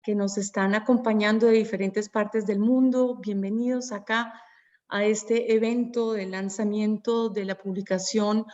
que nos están acompañando de diferentes partes del mundo. Bienvenidos acá a este evento de lanzamiento de la publicación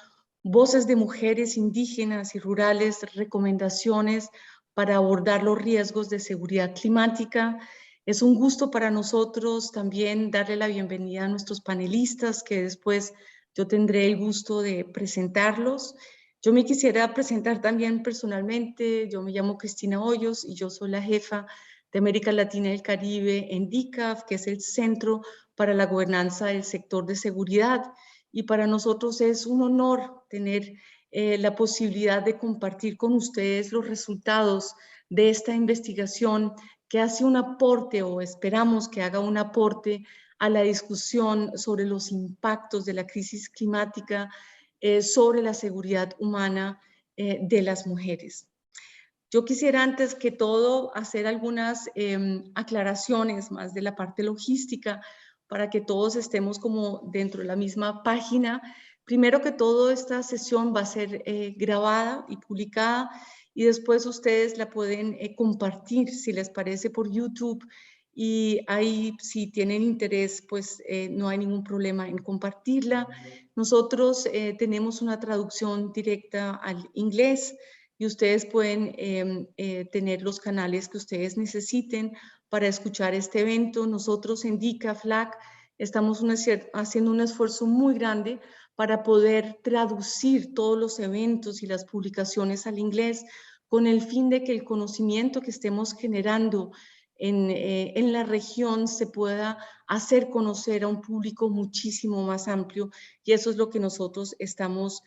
Voces de Mujeres Indígenas y Rurales, recomendaciones para abordar los riesgos de seguridad climática. Es un gusto para nosotros también darle la bienvenida a nuestros panelistas, que después yo tendré el gusto de presentarlos. Yo me quisiera presentar también personalmente. Yo me llamo Cristina Hoyos y yo soy la jefa de América Latina y el Caribe en DICAF, que es el Centro para la Gobernanza del Sector de Seguridad. Y para nosotros es un honor tener la posibilidad de compartir con ustedes los resultados de esta investigación que hace un aporte, o esperamos que haga un aporte, a la discusión sobre los impactos de la crisis climática sobre la seguridad humana de las mujeres. Yo quisiera antes que todo hacer algunas aclaraciones más de la parte logística para que todos estemos como dentro de la misma página. Primero que todo, esta sesión va a ser grabada y publicada y después ustedes la pueden compartir, si les parece, por YouTube. Y ahí, si tienen interés, pues no hay ningún problema en compartirla. Nosotros tenemos una traducción directa al inglés y ustedes pueden tener los canales que ustedes necesiten para escuchar este evento. Nosotros en DICAF-LAC estamos haciendo un esfuerzo muy grande para poder traducir todos los eventos y las publicaciones al inglés con el fin de que el conocimiento que estemos generando en la región se pueda hacer conocer a un público muchísimo más amplio, y eso es lo que nosotros estamos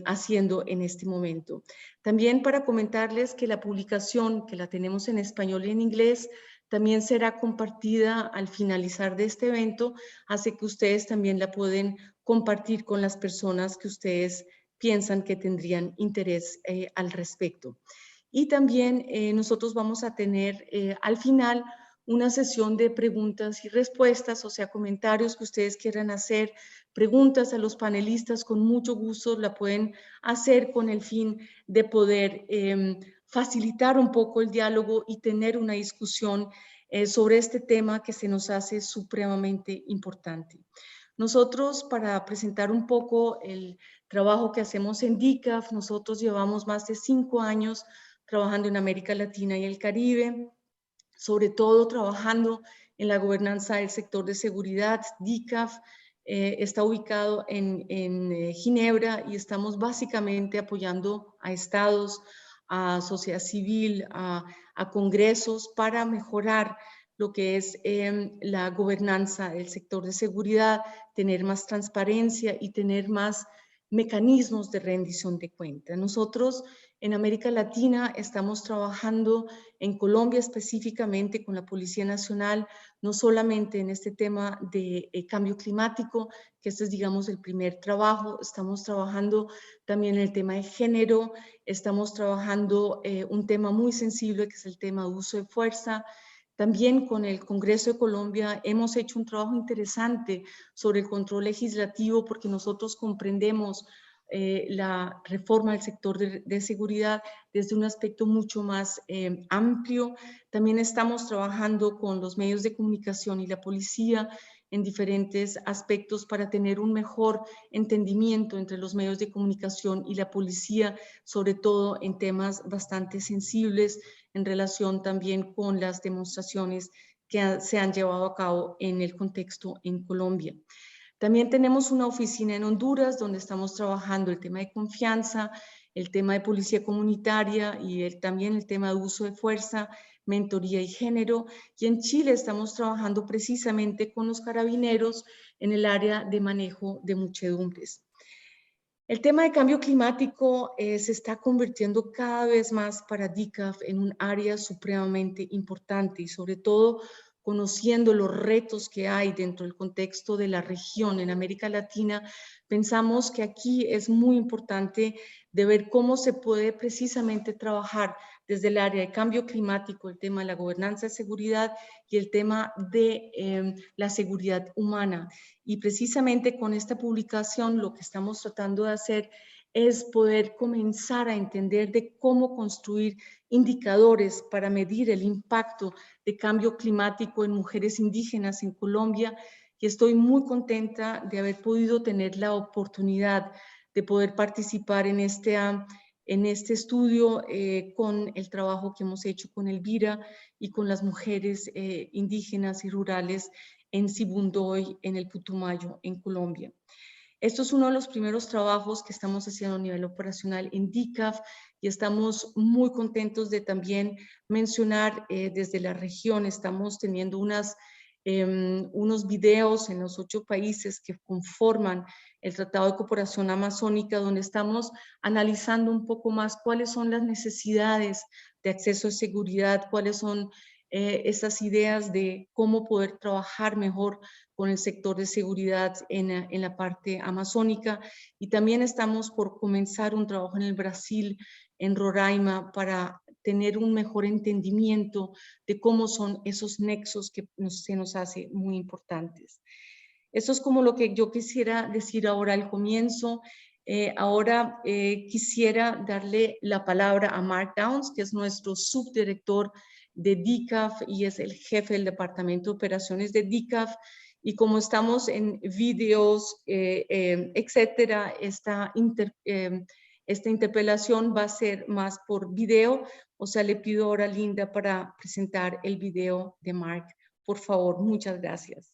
haciendo en este momento. También para comentarles que la publicación, que la tenemos en español y en inglés, también será compartida al finalizar de este evento, así que ustedes también la pueden compartir con las personas que ustedes piensan que tendrían interés al respecto. Y también nosotros vamos a tener al final una sesión de preguntas y respuestas, o sea, comentarios que ustedes quieran hacer, preguntas a los panelistas, con mucho gusto la pueden hacer con el fin de poder facilitar un poco el diálogo y tener una discusión sobre este tema que se nos hace supremamente importante. Nosotros, para presentar un poco el trabajo que hacemos en DICAF, nosotros llevamos más de 5 años trabajando en América Latina y el Caribe, sobre todo trabajando en la gobernanza del sector de seguridad. DICAF está ubicado en Ginebra y estamos básicamente apoyando a estados, a sociedad civil, a congresos para mejorar lo que es la gobernanza del sector de seguridad, tener más transparencia y tener más mecanismos de rendición de cuentas. Nosotros en América Latina estamos trabajando en Colombia específicamente con la Policía Nacional, no solamente en este tema de cambio climático, que este es, digamos, el primer trabajo. Estamos trabajando también en el tema de género, estamos trabajando un tema muy sensible que es el tema de uso de fuerza. También con el Congreso de Colombia hemos hecho un trabajo interesante sobre el control legislativo, porque nosotros comprendemos la reforma del sector de seguridad desde un aspecto mucho más amplio. También estamos trabajando con los medios de comunicación y la policía en diferentes aspectos para tener un mejor entendimiento entre los medios de comunicación y la policía, sobre todo en temas bastante sensibles en relación también con las demostraciones que se han llevado a cabo en el contexto en Colombia. También tenemos una oficina en Honduras donde estamos trabajando el tema de confianza, el tema de policía comunitaria y también el tema de uso de fuerza, mentoría y género. Y en Chile estamos trabajando precisamente con los carabineros en el área de manejo de muchedumbres. El tema de cambio climático se está convirtiendo cada vez más para DICAF en un área supremamente importante, y sobre todo conociendo los retos que hay dentro del contexto de la región en América Latina, pensamos que aquí es muy importante de ver cómo se puede precisamente trabajar desde el área de cambio climático, el tema de la gobernanza de seguridad y el tema de la seguridad humana. Y precisamente con esta publicación lo que estamos tratando de hacer es poder comenzar a entender de cómo construir indicadores para medir el impacto de cambio climático en mujeres indígenas en Colombia, y estoy muy contenta de haber podido tener la oportunidad de poder participar en este estudio con el trabajo que hemos hecho con Elvira y con las mujeres indígenas y rurales en Sibundoy, en el Putumayo, en Colombia. Esto es uno de los primeros trabajos que estamos haciendo a nivel operacional en DICAF y estamos muy contentos de también mencionar desde la región, estamos teniendo unos videos en los 8 países que conforman el Tratado de Cooperación Amazónica, donde estamos analizando un poco más cuáles son las necesidades de acceso a seguridad, cuáles son esas ideas de cómo poder trabajar mejor con el sector de seguridad en la parte amazónica, y también estamos por comenzar un trabajo en el Brasil, en Roraima, para tener un mejor entendimiento de cómo son esos nexos que se nos hace muy importantes. Esto es como lo que yo quisiera decir ahora al comienzo. Ahora quisiera darle la palabra a Mark Downs, que es nuestro subdirector de DICAF y es el jefe del Departamento de Operaciones de DICAF. Y como estamos en videos, etcétera, esta interpelación va a ser más por video. O sea, le pido ahora a Linda para presentar el video de Mark. Por favor, muchas gracias.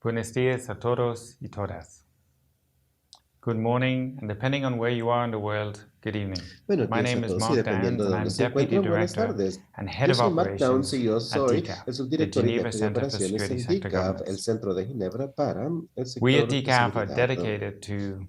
Buenos días a todos y todas. Good morning, and depending on where you are in the world, good evening. Buenos My días a name is todos y Mark dependiendo Downs, de and dónde I'm se Deputy encuentran, buenas Director tardes. and Head Yo of soy Mark Downs Operations y yo at soy DICAF, el the subdirector y Geneva jefe de Center for operaciones Security en Sector DICAF, el Governance. Centro de Ginebra para el We sector at de DICAF are seguridad. dedicated to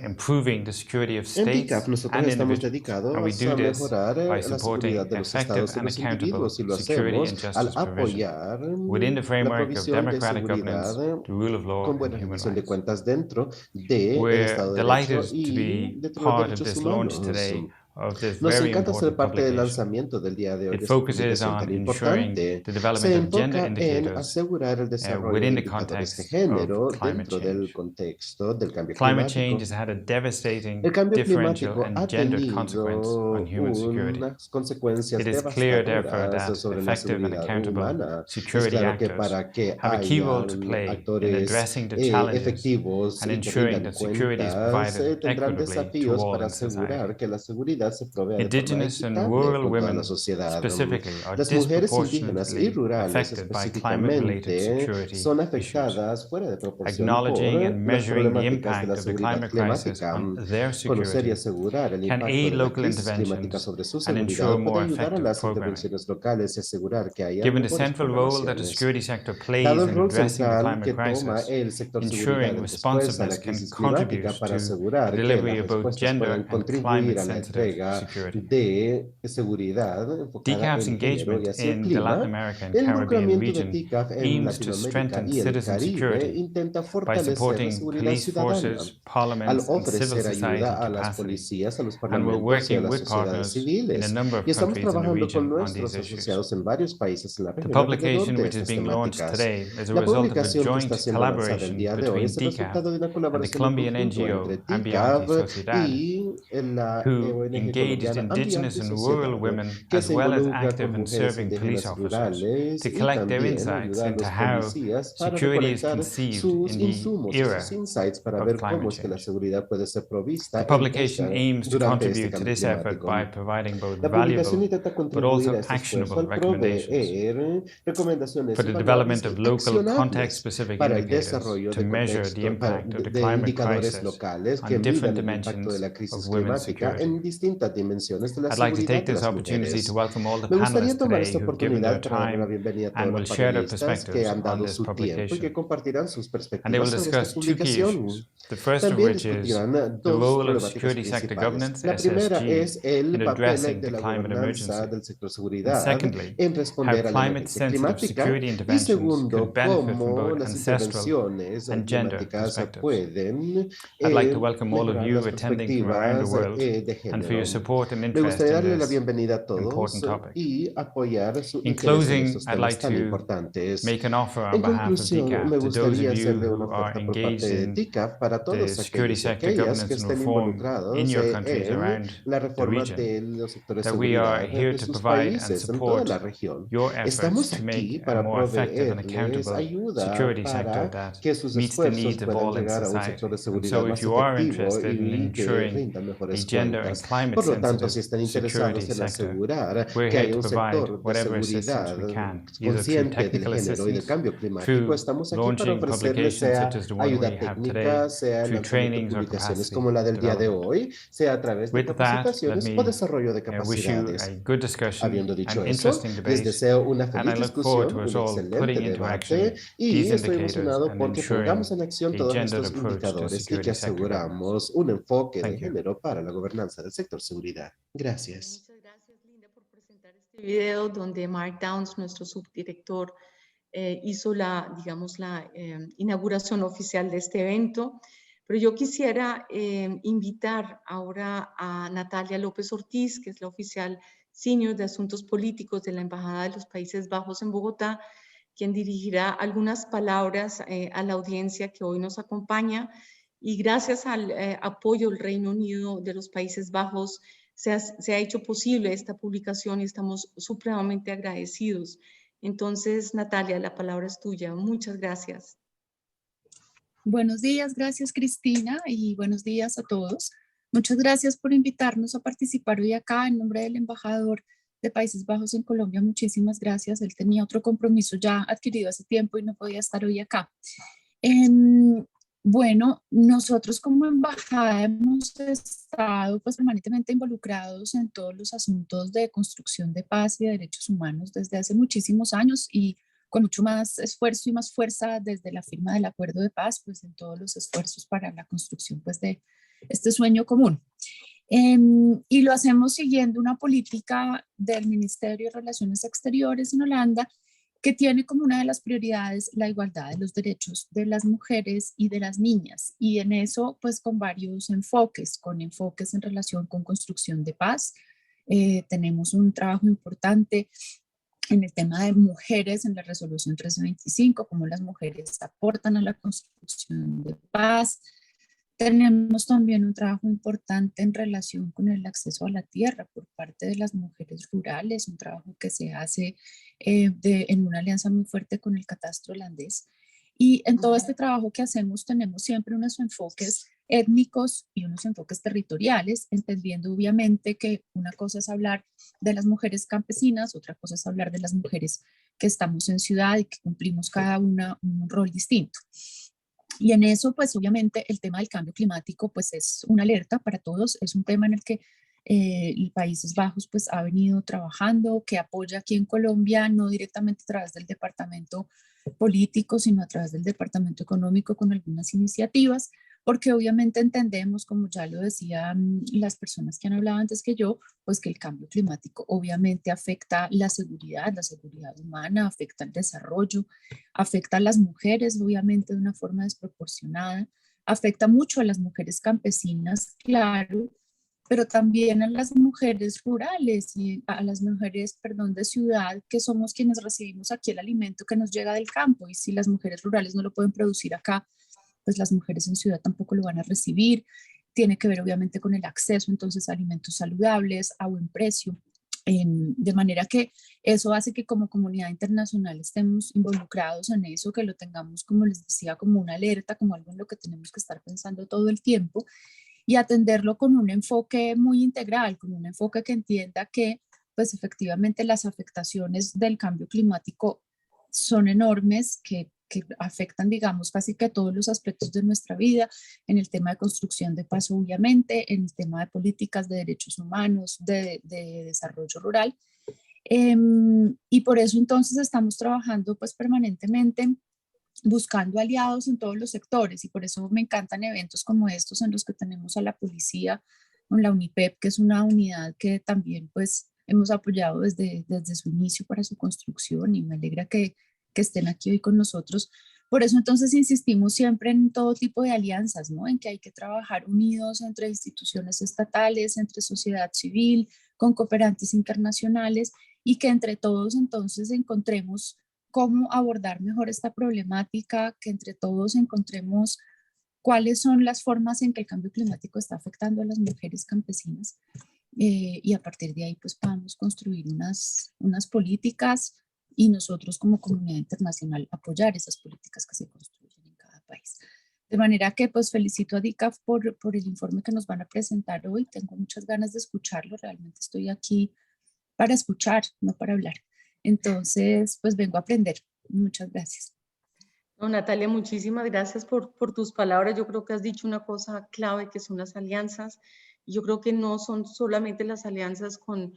improving the security of En states DICAF nosotros and estamos individuals, and we dedicados do a this mejorar by la seguridad supporting de los effective estados y and los accountable individuos, y lo security hacemos and al justice provision apoyar within the la framework of provisión de democratic seguridad governance, the rule of law, con and buena human rendición de rights. cuentas dentro del We're Estado de delighted Derecho to y be dentro de los part of derechos this launch humanos. today of this Nos very encanta ser important parte del publication. lanzamiento del día de hoy It de esta focuses publicación on tan ensuring importante. the Se development of gender enfoca en indicators asegurar el desarrollo de within the indicadores de context of género climate dentro del change. contexto del cambio Climate change has climático. had a devastating, El cambio differential, climático and ha gendered consequence on tenido human security. unas consecuencias It is clear, therefore, devastadoras that sobre la effective and seguridad accountable humana. Es security claro que actors para que have a key role haya to play in actores addressing the challenges efectivos and y que ensuring rindan that security is cuentas, provided tendrán equitably to desafíos all para in society. asegurar que la seguridad se provea de forma Indigenous and equitable rural con toda la women sociedad. specifically are Las mujeres indígenas y disproportionately rurales affected by climate-related específicamente security son issues. afectadas fuera de proporción Acknowledging and por las measuring the problemáticas de la impact of the seguridad climate crisis climática. on their Conocer y security asegurar el can impacto aid de la local crisis climática interventions sobre su and ensure seguridad puede more ayudar a effective las programming. intervenciones locales y asegurar que haya Given the mejores central role that the programaciones. security sector Dado plays el in rol addressing the central climate que toma crisis, el sector seguridad ensuring en respuesta a responsiveness la can crisis contribute climática para to the asegurar que delivery las of both respuestas puedan gender and contribuir a la climate-sensitive entrega security. de seguridad enfocada DICAF's en género y engagement hacia el in the Latin clima, America and el Caribbean involucramiento de region TICAF en aims to Latinoamérica strengthen y el citizen Caribe security intenta by fortalecer la supporting seguridad police ciudadana forces, al parliaments, and civil ofrecer ayuda society a las capacity. policías, a los And we're parlamentos y a working las with sociedades partners in a civiles. number of Y estamos countries in the trabajando con region on nuestros these issues. asociados en varios países en la The región alrededor publication, de which is estas being launched temáticas. today, is a La result of a publicación que está joint siendo lanzada el collaboration día de hoy es between el DICAF resultado de una and the colaboración en Colombian conjunto entre NGO Ambiente TICAF Sociedad, y la who ONG engaged colombiana indigenous Ambiente y and Sociedad, rural women, que as se well as involucra con active and mujeres serving police indígenas y officers, rurales to y collect their también insights ayuda a into los how policías para security is recolectar conceived sus in the insumos y sus era insights para of ver cómo climate es que la change. seguridad puede ser provista The publication aims to durante este contribute to cambio this effort climático. by providing both La publicación valuable intenta but contribuir a also este esfuerzo actionable al recommendations proveer recomendaciones for y the variables development of y local accionables context-specific para el indicators desarrollo to de measure the contexto, impact of the de climate indicadores crisis locales que on different midan el impacto de dimensions la of crisis women's climática security. en distintas dimensiones de la I'd like to seguridad take de this las opportunity to mujeres. welcome all the Me gustaría panelists tomar today esta who've given their oportunidad para dar la time bienvenida a todos and will los share their panelistas que perspectives han on dado this su tiempo y que publication. compartirán sus And they will perspectivas sobre esta discuss two key publicación. issues, the first of También which is discutirán the dos role of problemáticas security sector principales. governance, La primera SSG, es el in papel addressing de the la climate gobernanza emergency. del sector And seguridad secondly, en how responder a la emergencia climate-sensitive climática. security Y interventions could segundo, benefit from cómo both las ancestral intervenciones and gender climáticas perspectives. pueden I'd like to welcome all of mejorar you las attending from around the perspectivas world de and for your género. your support and Me interest gustaría in darle la this bienvenida a todos important topic. y apoyar su In interés en closing, estos I'd temas like tan to importantes. make an offer on En behalf of conclusión, me DCAP to those gustaría of you hacerle una who are oferta por parte engaged de in TICAP para the todos security aquellos y sector aquellas que governance and estén reform in involucrados your countries en around la the reforma region, de los sectores de that we are seguridad here de to sus provide and países en toda support la región. your efforts Estamos to aquí make a para more effective and proveerles accountable ayuda security sector para that que sus meets the esfuerzos needs of puedan all in llegar a un society. sector de And seguridad so if más you are efectivo interested in y que ensuring rinda a mejores gender and cuentas. climate Por lo tanto, si sensitive están security interesados en sector, asegurar we're que here haya to un provide sector de whatever assistance seguridad we can, either through consciente del technical género y del assistance, cambio climático, through estamos aquí para launching ofrecerles publications such sea as the one we ayuda have técnica, today, sea el through lanzamiento de trainings or publicaciones capacity como la del día de development. hoy, sea a través de With that, let capacitaciones o me desarrollo de wish you capacidades. a good discussion, Habiendo dicho an eso, interesting les debate, deseo una and I feliz look forward discusión, to us un all excelente putting into action debate y these estoy indicators emocionado and porque pongamos ensuring en acción a todos gendered estos approach to indicadores y que security sector governance. aseguramos un enfoque de Thank you. género para la gobernanza del sector seguridad. Gracias. Muchas gracias, Linda, por presentar este video donde Mark Downs, nuestro subdirector, hizo digamos, la inauguración oficial de este evento. Pero yo quisiera invitar ahora a Natalia López Ortiz, que es la oficial senior de Asuntos Políticos de la Embajada de los Países Bajos en Bogotá, quien dirigirá algunas palabras a la audiencia que hoy nos acompaña. Y gracias al apoyo del Reino Unido de los Países Bajos, se ha hecho posible esta publicación y estamos supremamente agradecidos. Entonces, Natalia, la palabra es tuya. Muchas gracias. Buenos días, gracias Cristina y buenos días a todos. Muchas gracias por invitarnos a participar hoy acá en nombre del embajador de Países Bajos en Colombia. Muchísimas gracias. Él tenía otro compromiso ya adquirido hace tiempo y no podía estar hoy acá. Bueno, nosotros como embajada hemos estado pues permanentemente involucrados en todos los asuntos de construcción de paz y de derechos humanos desde hace muchísimos años y con mucho más esfuerzo y más fuerza desde la firma del acuerdo de paz, pues en todos los esfuerzos para la construcción pues de este sueño común. Y lo hacemos siguiendo una política del Ministerio de Relaciones Exteriores en Holanda que tiene como una de las prioridades la igualdad de los derechos de las mujeres y de las niñas. Y en eso, pues con varios enfoques, con enfoques en relación con construcción de paz. Tenemos un trabajo importante en el tema de mujeres en la resolución 1325, cómo las mujeres aportan a la construcción de paz. Tenemos también un trabajo importante en relación con el acceso a la tierra por parte de las mujeres rurales, un trabajo que se hace en una alianza muy fuerte con el catastro holandés. Y en todo este trabajo que hacemos tenemos siempre unos enfoques étnicos y unos enfoques territoriales, entendiendo obviamente que una cosa es hablar de las mujeres campesinas, otra cosa es hablar de las mujeres que estamos en ciudad y que cumplimos cada una un rol distinto. Y en eso, pues obviamente el tema del cambio climático pues es una alerta para todos, es un tema en el que Países Bajos pues ha venido trabajando, que apoya aquí en Colombia, no directamente a través del departamento político, sino a través del departamento económico con algunas iniciativas, porque obviamente entendemos, como ya lo decían las personas que han hablado antes que yo, pues que el cambio climático obviamente afecta la seguridad humana, afecta el desarrollo, afecta a las mujeres obviamente de una forma desproporcionada, afecta mucho a las mujeres campesinas, claro, pero también a las mujeres rurales y a las mujeres, perdón, de ciudad, que somos quienes recibimos aquí el alimento que nos llega del campo. Y si las mujeres rurales no lo pueden producir acá, pues las mujeres en ciudad tampoco lo van a recibir. Tiene que ver obviamente con el acceso entonces a alimentos saludables, a buen precio. De manera que eso hace que como comunidad internacional estemos involucrados en eso, que lo tengamos, como les decía, como una alerta, como algo en lo que tenemos que estar pensando todo el tiempo y atenderlo con un enfoque muy integral, con un enfoque que entienda que pues efectivamente las afectaciones del cambio climático son enormes, que afectan, digamos, casi que todos los aspectos de nuestra vida, en el tema de construcción de paz, obviamente, en el tema de políticas de derechos humanos, de desarrollo rural. Y por eso entonces estamos trabajando pues permanentemente buscando aliados en todos los sectores y por eso me encantan eventos como estos en los que tenemos a la policía con la UNIPEP, que es una unidad que también pues hemos apoyado desde su inicio para su construcción y me alegra que estén aquí hoy con nosotros, Por eso entonces insistimos siempre en todo tipo de alianzas, ¿no? En que hay que trabajar unidos entre instituciones estatales, entre sociedad civil, con cooperantes internacionales y que entre todos entonces encontremos cómo abordar mejor esta problemática, que entre todos encontremos cuáles son las formas en que el cambio climático está afectando a las mujeres campesinas y a partir de ahí pues podamos construir unas políticas y nosotros como comunidad internacional apoyar esas políticas que se construyen en cada país. De manera que pues felicito a DICAF por el informe que nos van a presentar hoy. Tengo muchas ganas de escucharlo. Realmente estoy aquí para escuchar, no para hablar. Entonces pues vengo a aprender. Muchas gracias. No, Natalia, muchísimas gracias por tus palabras. Yo creo que has dicho una cosa clave que son las alianzas. Yo creo que no son solamente las alianzas con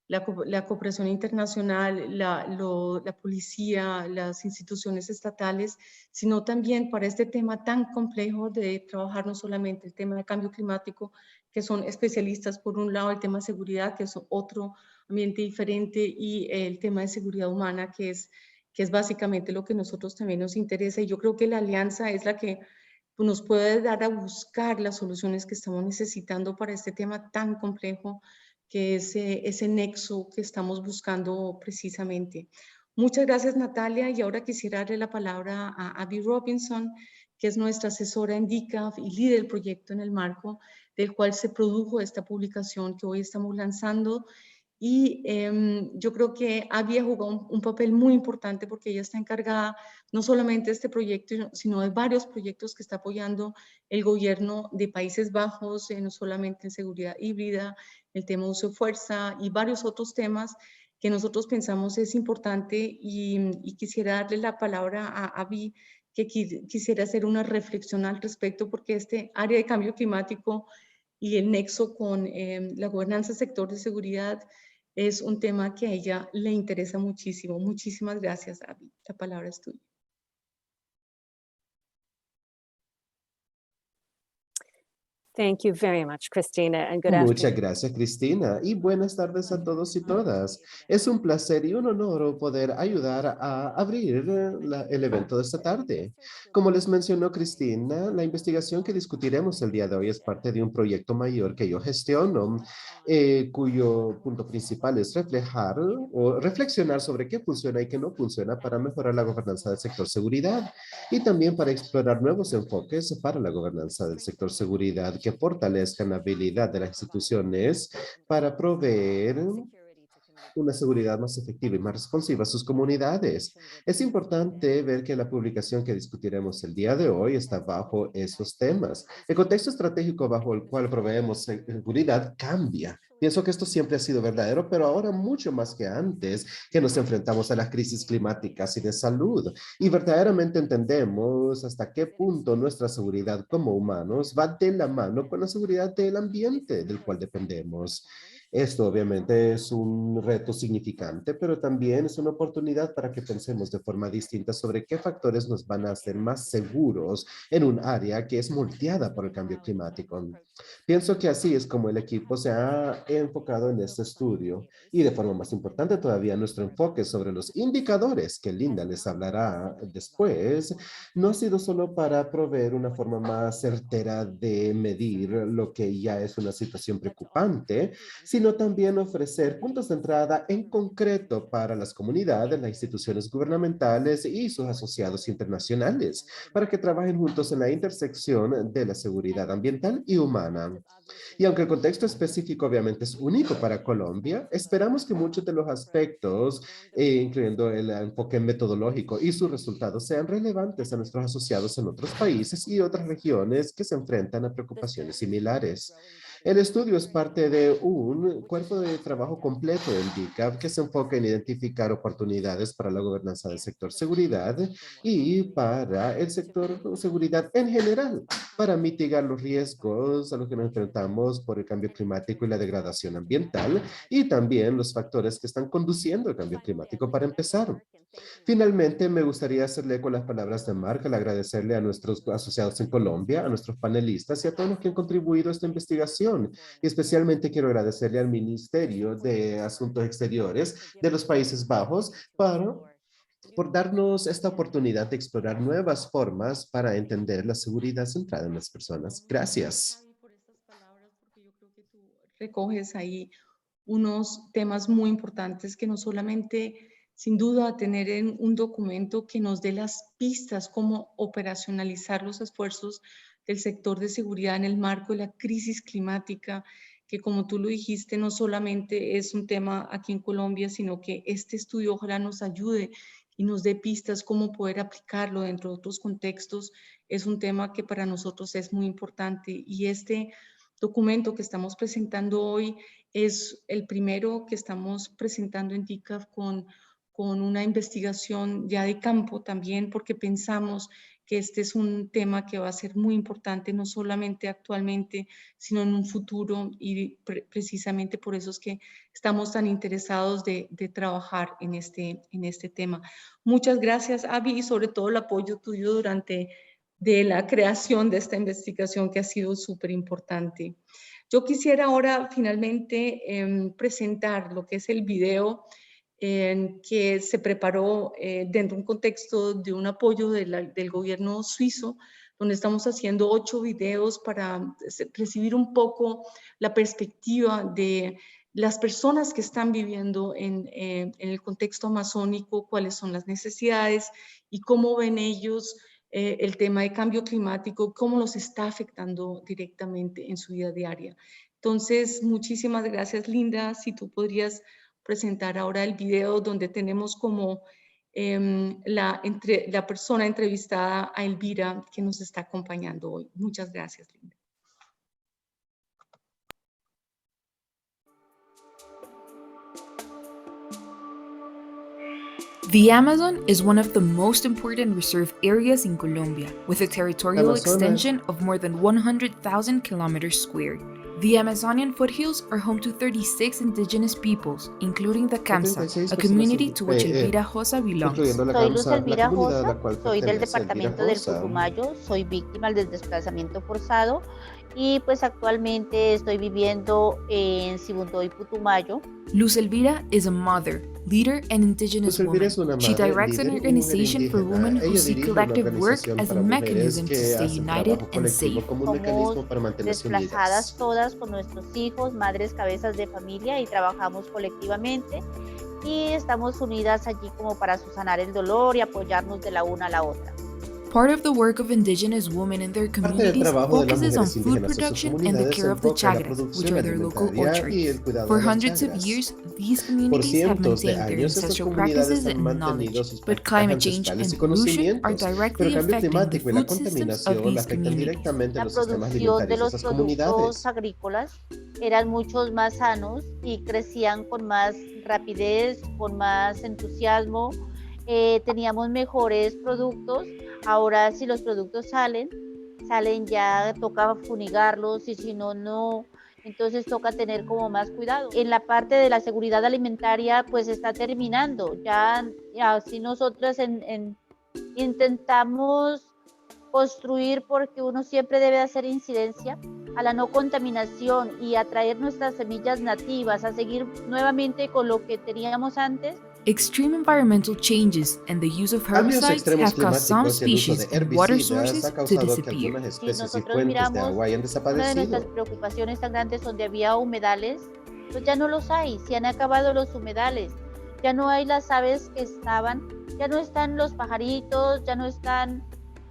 la cooperación internacional, la policía, las instituciones estatales, sino también para este tema tan complejo de trabajar no solamente el tema de cambio climático, que son especialistas por un lado, el tema de seguridad, que es otro ambiente diferente, y el tema de seguridad humana, que es básicamente lo que a nosotros también nos interesa. Y yo creo que la alianza es la que nos puede dar a buscar las soluciones que estamos necesitando para este tema tan complejo, que es ese nexo que estamos buscando precisamente. Muchas gracias, Natalia. Y ahora quisiera darle la palabra a Abby Robinson, que es nuestra asesora en DICAF y líder del proyecto en el marco del cual se produjo esta publicación que hoy estamos lanzando. Y yo creo que Abby ha jugado un papel muy importante porque ella está encargada no solamente de este proyecto, sino de varios proyectos que está apoyando el gobierno de Países Bajos, no solamente en seguridad híbrida, el tema de uso de fuerza y varios otros temas que nosotros pensamos es importante. Y quisiera darle la palabra a Abby, que quisiera hacer una reflexión al respecto, porque este área de cambio climático y el nexo con la gobernanza del sector de seguridad es un tema que a ella le interesa muchísimo. Muchísimas gracias, Abby. La palabra es tuya. Thank you very much, Christina, and good afternoon. Muchas gracias, Cristina, y buenas tardes a todos y todas. Es un placer y un honor poder ayudar a abrir el evento de esta tarde. Como les mencionó Cristina, la investigación que discutiremos el día de hoy es parte de un proyecto mayor que yo gestiono, cuyo punto principal es reflejar o reflexionar sobre qué funciona y qué no funciona para mejorar la gobernanza del sector seguridad y también para explorar nuevos enfoques para la gobernanza del sector seguridad que fortalezcan la habilidad de las instituciones para proveer una seguridad más efectiva y más responsiva a sus comunidades. Es importante ver que la publicación que discutiremos el día de hoy está bajo esos temas. El contexto estratégico bajo el cual proveemos seguridad cambia. Pienso que esto siempre ha sido verdadero, pero ahora mucho más que antes que nos enfrentamos a las crisis climáticas y de salud. Y verdaderamente entendemos hasta qué punto nuestra seguridad como humanos va de la mano con la seguridad del ambiente del cual dependemos. Esto obviamente es un reto significante, pero también es una oportunidad para que pensemos de forma distinta sobre qué factores nos van a hacer más seguros en un área que es moldeada por el cambio climático. Pienso que así es como el equipo se ha enfocado en este estudio y de forma más importante todavía nuestro enfoque sobre los indicadores que Linda les hablará después no ha sido solo para proveer una forma más certera de medir lo que ya es una situación preocupante, sino también ofrecer puntos de entrada en concreto para las comunidades, las instituciones gubernamentales y sus asociados internacionales, para que trabajen juntos en la intersección de la seguridad ambiental y humana. Y aunque el contexto específico obviamente es único para Colombia, esperamos que muchos de los aspectos, incluyendo el enfoque metodológico y sus resultados, sean relevantes a nuestros asociados en otros países y otras regiones que se enfrentan a preocupaciones similares. El estudio es parte de un cuerpo de trabajo completo en DICAF que se enfoca en identificar oportunidades para la gobernanza del sector seguridad y para el sector seguridad en general, para mitigar los riesgos a los que nos enfrentamos por el cambio climático y la degradación ambiental y también los factores que están conduciendo al cambio climático para empezar. Finalmente, me gustaría hacerle con las palabras de Mark, al agradecerle a nuestros asociados en Colombia, a nuestros panelistas y a todos los que han contribuido a esta investigación. Y especialmente quiero agradecerle al Ministerio de Asuntos Exteriores de los Países Bajos para por darnos esta oportunidad de explorar nuevas formas para entender la seguridad centrada en las personas. Gracias. Javi, por estas palabras, porque yo creo que tú recoges ahí unos temas muy importantes que no solamente, sin duda, tener en un documento que nos dé las pistas cómo operacionalizar los esfuerzos del sector de seguridad en el marco de la crisis climática, que como tú lo dijiste, no solamente es un tema aquí en Colombia, sino que este estudio ojalá nos ayude y nos dé pistas cómo poder aplicarlo dentro de otros contextos. Es un tema que para nosotros es muy importante y este documento que estamos presentando hoy es el primero que estamos presentando en DICAF con una investigación ya de campo también, porque pensamos que este es un tema que va a ser muy importante, no solamente actualmente, sino en un futuro, y precisamente por eso es que estamos tan interesados de trabajar en este tema. Muchas gracias, Abby, y sobre todo el apoyo tuyo durante de la creación de esta investigación que ha sido súper importante. Yo quisiera ahora finalmente presentar lo que es el video que se preparó dentro de un contexto de un apoyo del gobierno suizo, donde estamos haciendo 8 videos para recibir un poco la perspectiva de las personas que están viviendo en el contexto amazónico, cuáles son las necesidades y cómo ven ellos el tema de cambio climático, cómo los está afectando directamente en su vida diaria. Entonces, muchísimas gracias, Linda. Si tú podrías presentar ahora el video donde tenemos como la persona entrevistada a Elvira que nos está acompañando hoy. Muchas gracias, Linda. The Amazon is one of the most important reserve areas in Colombia, with a territorial extension of more than 100,000 kilometers squared. The Amazonian foothills are home to 36 indigenous peoples, including the Kamsa, a community to which Elvira Josa belongs. Soy Luz Elvira Josa, soy del departamento del Putumayo, soy víctima del desplazamiento forzado y pues actualmente estoy viviendo en Sibundoy, Putumayo. Luz Elvira is a mother, leader, and indigenous woman. She directs an organization for women who see collective work as a mechanism to stay united and safe. Somos desplazadas todas con nuestros hijos, madres cabezas de familia, y trabajamos colectivamente y estamos unidas allí como para subsanar el dolor y apoyarnos de la una a la otra. Part of the work of indigenous women in their communities focuses on food production and the care of the chagras, which are their local orchards. For hundreds of years, these communities have maintained their ancestral practices and knowledge, but climate change and pollution are directly affecting the food systems of these communities. La producción de los productos agrícolas eran muchos más sanos y crecían con más rapidez, con más entusiasmo. Teníamos mejores productos. Ahora si los productos salen ya toca funigarlos, y si no, entonces toca tener como más cuidado. En la parte de la seguridad alimentaria pues está terminando, ya así nosotros intentamos construir, porque uno siempre debe hacer incidencia a la no contaminación y a traer nuestras semillas nativas, a seguir nuevamente con lo que teníamos antes. Extreme environmental changes and the use of herbicides have caused some species and water sources to disappear. Si nosotros miramos, una de nuestras preocupaciones tan grandes donde había humedales, pues ya no los hay, se han acabado los humedales, ya no hay las aves que estaban, ya no están los pajaritos, ya no están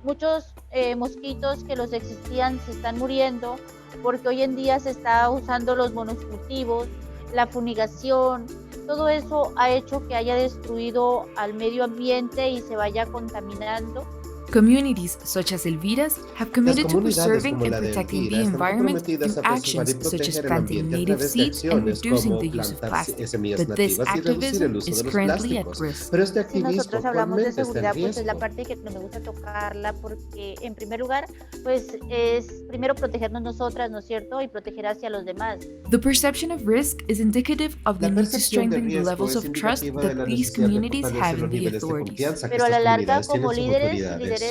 muchos mosquitos que los existían, se están muriendo, porque hoy en día se está usando los monocultivos, la fumigación. Todo eso ha hecho que haya destruido al medio ambiente y se vaya contaminando. Communities such as Elvira's have committed to preserving and protecting the environment through actions such as planting native seeds and reducing the use of plastic. But this activism is currently at risk. Si nosotros hablamos de seguridad, pues es la parte que no me gusta tocarla, porque en primer lugar, pues es primero protegernos nosotras, ¿no es cierto? Y proteger hacia los demás. The perception of risk is indicative of the need to strengthen the levels of trust that these communities have in the authorities. Pero a la larga, como líderes,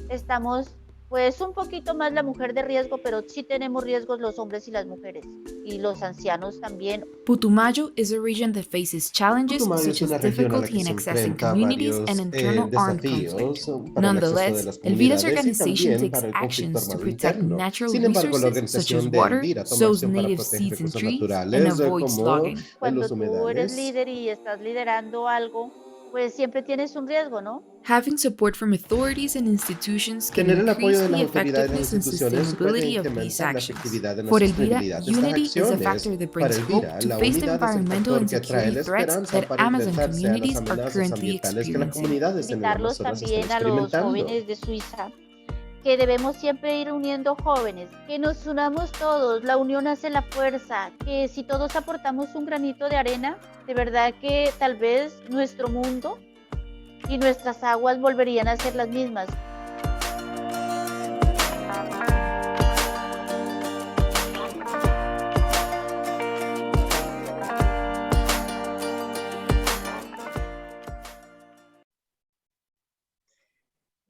estamos pues un poquito más la mujer de riesgo, pero sí tenemos riesgos los hombres y las mujeres, y los ancianos también. Putumayo is a region that faces challenges Putumayo es such as una región a la difficulty que in se accessing enfrenta a communities varios and internal armed conflict. desafíos para el acceso de Nonetheless, las Elvira's comunidades y organization también takes para el conflicto actions to armado protect interno. natural Sin embargo, la resources such as organización de water, Elvira toma sows acción para native proteger seeds and recursos trees, and naturales avoids como logging. Cuando los tú eres humedales. líder y estás liderando algo, pues siempre tienes un riesgo, ¿no? Having support from authorities and institutions can Tener el apoyo increase de las the autoridades y las effectiveness and instituciones puede sustainability of these incrementar la actions. efectividad de la For Elvira, sostenibilidad de estas unity is a acciones. factor that Para brings hope Elvira, to la face the unidad es el environmental factor and que trae security la threats esperanza that para Amazon enfrentarse a las communities are amenazas currently ambientales que las experiencing. comunidades en el Invitarlos Amazonas están también a los experimentando. jóvenes de Suiza, que debemos siempre ir uniendo jóvenes, que nos unamos todos, la unión hace la fuerza, que si todos aportamos un granito de arena, de verdad que tal vez nuestro mundo y nuestras aguas volverían a ser las mismas.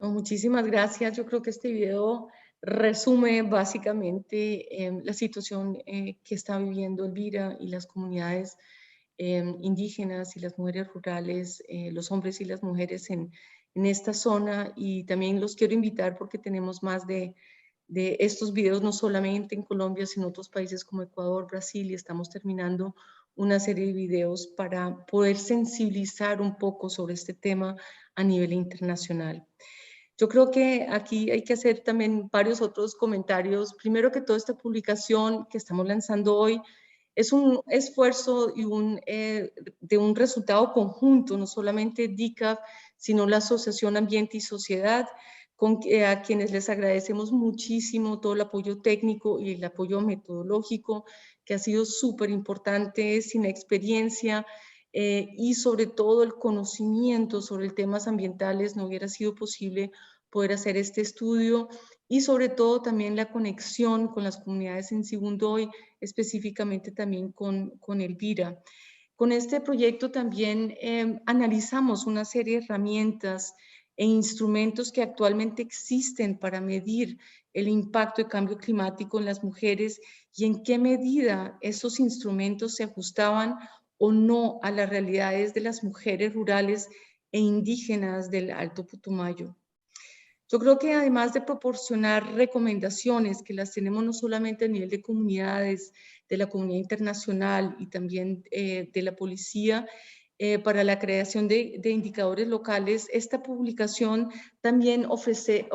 Muchísimas gracias. Yo creo que este video resume básicamente la situación que está viviendo Elvira y las comunidades indígenas y las mujeres rurales, los hombres y las mujeres en esta zona. Y también los quiero invitar porque tenemos más de estos videos no solamente en Colombia, sino en otros países como Ecuador, Brasil, y estamos terminando una serie de videos para poder sensibilizar un poco sobre este tema a nivel internacional. Yo creo que aquí hay que hacer también varios otros comentarios. Primero que todo, esta publicación que estamos lanzando hoy es un esfuerzo y de un resultado conjunto, no solamente DICAF, sino la Asociación Ambiente y Sociedad, a quienes les agradecemos muchísimo todo el apoyo técnico y el apoyo metodológico, que ha sido súper importante, sin experiencia, y sobre todo el conocimiento sobre temas ambientales no hubiera sido posible poder hacer este estudio, y sobre todo también la conexión con las comunidades en Sibundoy, específicamente también con Elvira. Con este proyecto también analizamos una serie de herramientas e instrumentos que actualmente existen para medir el impacto del cambio climático en las mujeres y en qué medida esos instrumentos se ajustaban o no a las realidades de las mujeres rurales e indígenas del Alto Putumayo. Yo creo que además de proporcionar recomendaciones, que las tenemos no solamente a nivel de comunidades, de la comunidad internacional y también de la policía, para la creación de indicadores locales, esta publicación también ofrece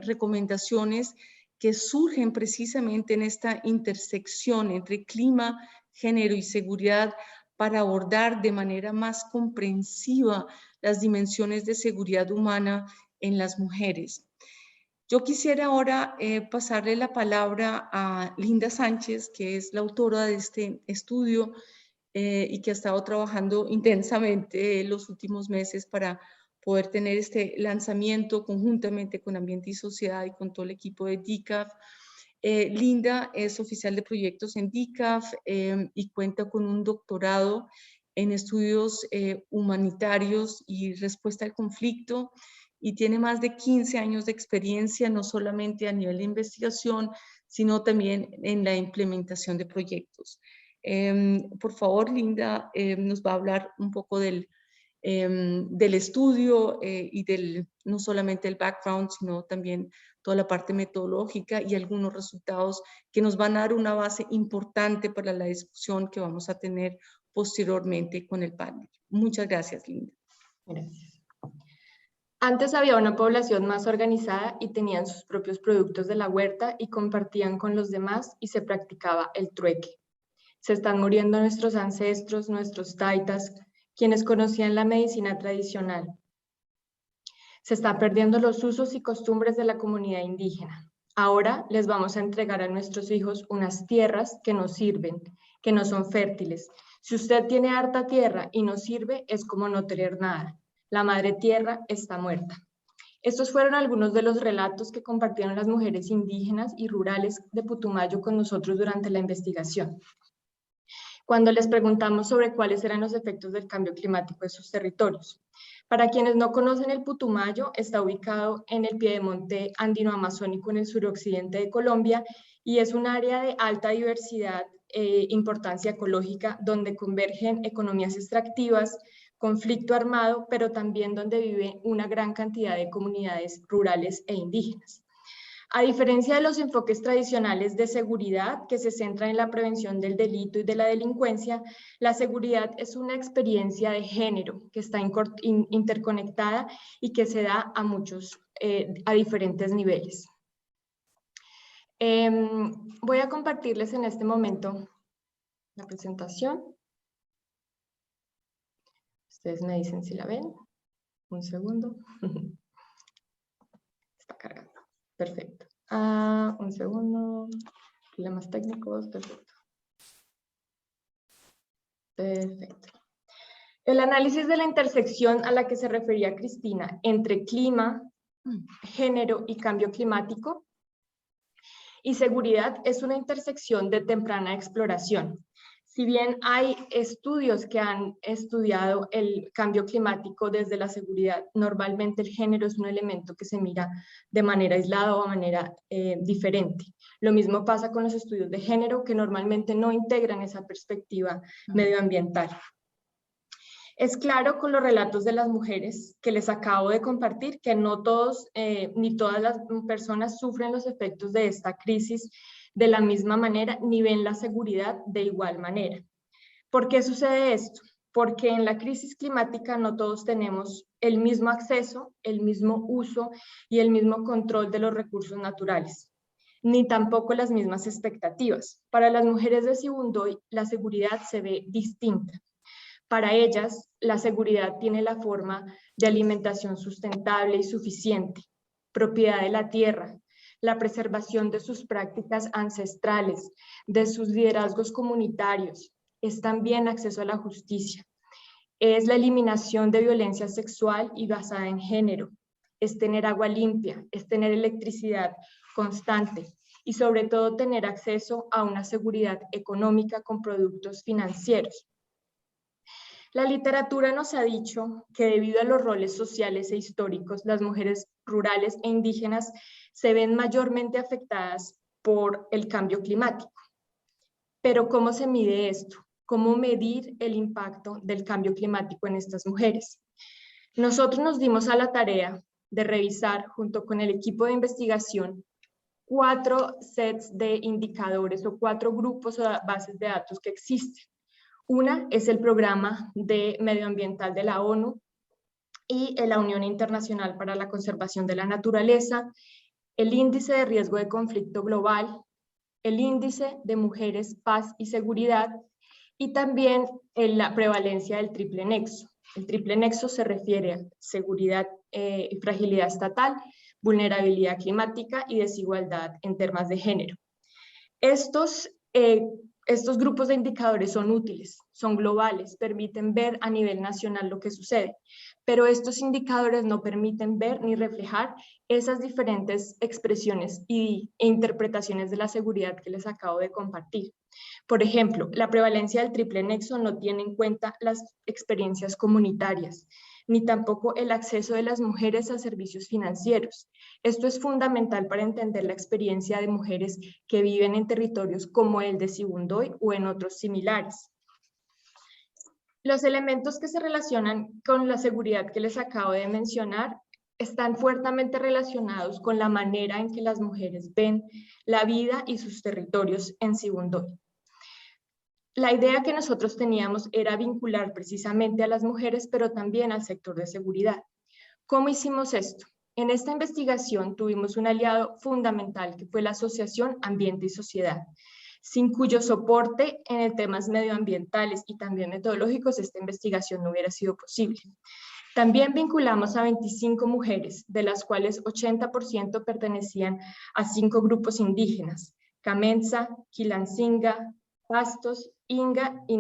recomendaciones que surgen precisamente en esta intersección entre clima, género y seguridad, para abordar de manera más comprensiva las dimensiones de seguridad humana en las mujeres. Yo quisiera ahora pasarle la palabra a Linda Sánchez, que es la autora de este estudio y que ha estado trabajando intensamente los últimos meses para poder tener este lanzamiento conjuntamente con Ambiente y Sociedad y con todo el equipo de DICAF. Linda es oficial de proyectos en DICAF y cuenta con un doctorado en estudios humanitarios y respuesta al conflicto, y tiene más de 15 años de experiencia, no solamente a nivel de investigación, sino también en la implementación de proyectos. Por favor, Linda nos va a hablar un poco del estudio y no solamente el background, sino también toda la parte metodológica y algunos resultados que nos van a dar una base importante para la discusión que vamos a tener posteriormente con el panel. Muchas gracias, Linda. Gracias. Antes había una población más organizada y tenían sus propios productos de la huerta y compartían con los demás y se practicaba el trueque. Se están muriendo nuestros ancestros, nuestros taitas, quienes conocían la medicina tradicional. Se están perdiendo los usos y costumbres de la comunidad indígena. Ahora les vamos a entregar a nuestros hijos unas tierras que no sirven, que no son fértiles. Si usted tiene harta tierra y no sirve, es como no tener nada. La madre tierra está muerta. Estos fueron algunos de los relatos que compartieron las mujeres indígenas y rurales de Putumayo con nosotros durante la investigación. cuando les preguntamos sobre cuáles eran los efectos del cambio climático en sus territorios. Para quienes no conocen, el Putumayo está ubicado en el piedemonte andino-amazónico en el suroccidente de Colombia y es un área de alta diversidad e importancia ecológica donde convergen economías extractivas, conflicto armado, pero también donde vive una gran cantidad de comunidades rurales e indígenas. A diferencia de los enfoques tradicionales de seguridad que se centran en la prevención del delito y de la delincuencia, la seguridad es una experiencia de género que está interconectada y que se da a diferentes niveles. Voy a compartirles en este momento la presentación. Ustedes me dicen si la ven. Un segundo. Está cargando. Perfecto. Un segundo. Problemas técnicos. Perfecto. Perfecto. El análisis de la intersección a la que se refería Cristina entre clima, género y cambio climático y seguridad es una intersección de temprana exploración. Si bien hay estudios que han estudiado el cambio climático desde la seguridad, normalmente el género es un elemento que se mira de manera aislada o de manera diferente. Lo mismo pasa con los estudios de género, que normalmente no integran esa perspectiva medioambiental. Es claro con los relatos de las mujeres que les acabo de compartir que no todos ni todas las personas sufren los efectos de esta crisis de la misma manera ni ven la seguridad de igual manera. ¿Por qué sucede esto? Porque en la crisis climática no todos tenemos el mismo acceso, el mismo uso y el mismo control de los recursos naturales, ni tampoco las mismas expectativas. Para las mujeres de Sibundoy, la seguridad se ve distinta. Para ellas, la seguridad tiene la forma de alimentación sustentable y suficiente, propiedad de la tierra, la preservación de sus prácticas ancestrales, de sus liderazgos comunitarios, es también acceso a la justicia, es la eliminación de violencia sexual y basada en género, es tener agua limpia, es tener electricidad constante y sobre todo tener acceso a una seguridad económica con productos financieros. La literatura nos ha dicho que debido a los roles sociales e históricos, las mujeres rurales e indígenas se ven mayormente afectadas por el cambio climático. Pero ¿cómo se mide esto? ¿Cómo medir el impacto del cambio climático en estas mujeres? Nosotros nos dimos a la tarea de revisar, junto con el equipo de investigación, 4 sets de indicadores o 4 grupos o bases de datos que existen. Una es el Programa Medioambiental de la ONU y la Unión Internacional para la Conservación de la Naturaleza, el Índice de Riesgo de Conflicto Global, el Índice de Mujeres, Paz y Seguridad y también la prevalencia del triple nexo. El triple nexo se refiere a seguridad y fragilidad estatal, vulnerabilidad climática y desigualdad en temas de género. Estos grupos de indicadores son útiles, son globales, permiten ver a nivel nacional lo que sucede, pero estos indicadores no permiten ver ni reflejar esas diferentes expresiones e interpretaciones de la seguridad que les acabo de compartir. Por ejemplo, la prevalencia del triple nexo no tiene en cuenta las experiencias comunitarias, ni tampoco el acceso de las mujeres a servicios financieros. Esto es fundamental para entender la experiencia de mujeres que viven en territorios como el de Sibundoy o en otros similares. Los elementos que se relacionan con la seguridad que les acabo de mencionar están fuertemente relacionados con la manera en que las mujeres ven la vida y sus territorios en Sibundoy. La idea que nosotros teníamos era vincular precisamente a las mujeres, pero también al sector de seguridad. ¿Cómo hicimos esto? En esta investigación tuvimos un aliado fundamental que fue la Asociación Ambiente y Sociedad, sin cuyo soporte en temas medioambientales y también metodológicos esta investigación no hubiera sido posible. También vinculamos a 25 mujeres, de las cuales 80% pertenecían a 5 grupos indígenas: Camenza, Quilancinga, Pastos, Inga y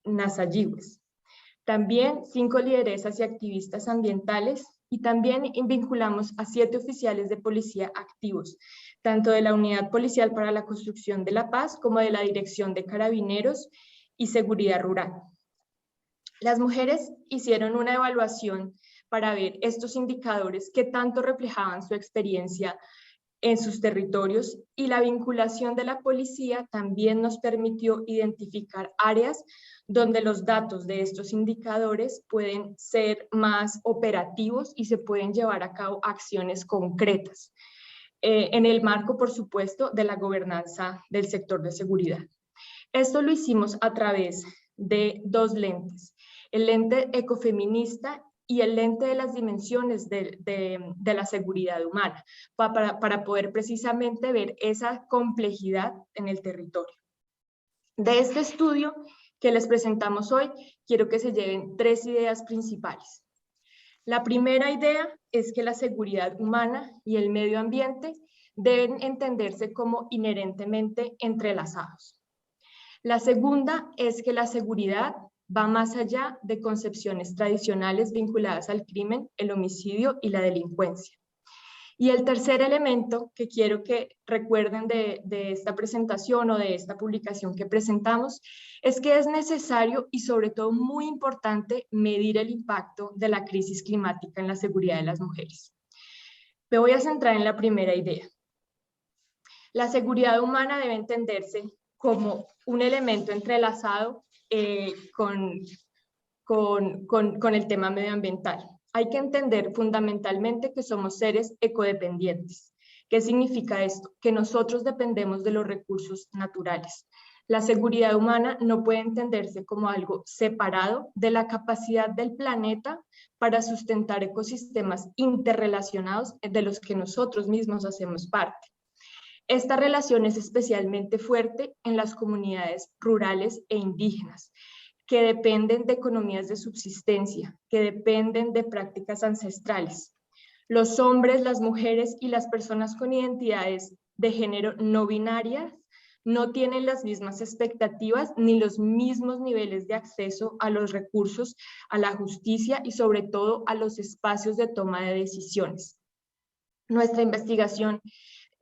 Nasayihues. También 5 lideresas y activistas ambientales, y también vinculamos a 7 oficiales de policía activos, tanto de la Unidad Policial para la Construcción de la Paz como de la Dirección de Carabineros y seguridad rural. Las mujeres hicieron una evaluación para ver estos indicadores que tanto reflejaban su experiencia en sus territorios, y la vinculación de la policía también nos permitió identificar áreas donde los datos de estos indicadores pueden ser más operativos y se pueden llevar a cabo acciones concretas, en el marco, por supuesto, de la gobernanza del sector de seguridad. Esto lo hicimos a través de dos lentes: el lente ecofeminista y el lente de las dimensiones de la seguridad humana, para poder precisamente ver esa complejidad en el territorio. De este estudio que les presentamos hoy, quiero que se lleven 3 ideas principales. La primera idea es que la seguridad humana y el medio ambiente deben entenderse como inherentemente entrelazados. La segunda es que la seguridad va más allá de concepciones tradicionales vinculadas al crimen, el homicidio y la delincuencia. Y el tercer elemento que quiero que recuerden de esta presentación o de esta publicación que presentamos es que es necesario y sobre todo muy importante medir el impacto de la crisis climática en la seguridad de las mujeres. Me voy a centrar en la primera idea. La seguridad humana debe entenderse como un elemento entrelazado con el tema medioambiental. Hay que entender fundamentalmente que somos seres ecodependientes. ¿Qué significa esto? Que nosotros dependemos de los recursos naturales. La seguridad humana no puede entenderse como algo separado de la capacidad del planeta para sustentar ecosistemas interrelacionados de los que nosotros mismos hacemos parte. Esta relación es especialmente fuerte en las comunidades rurales e indígenas, que dependen de economías de subsistencia, que dependen de prácticas ancestrales. Los hombres, las mujeres y las personas con identidades de género no binarias no tienen las mismas expectativas ni los mismos niveles de acceso a los recursos, a la justicia y sobre todo a los espacios de toma de decisiones. Nuestra investigación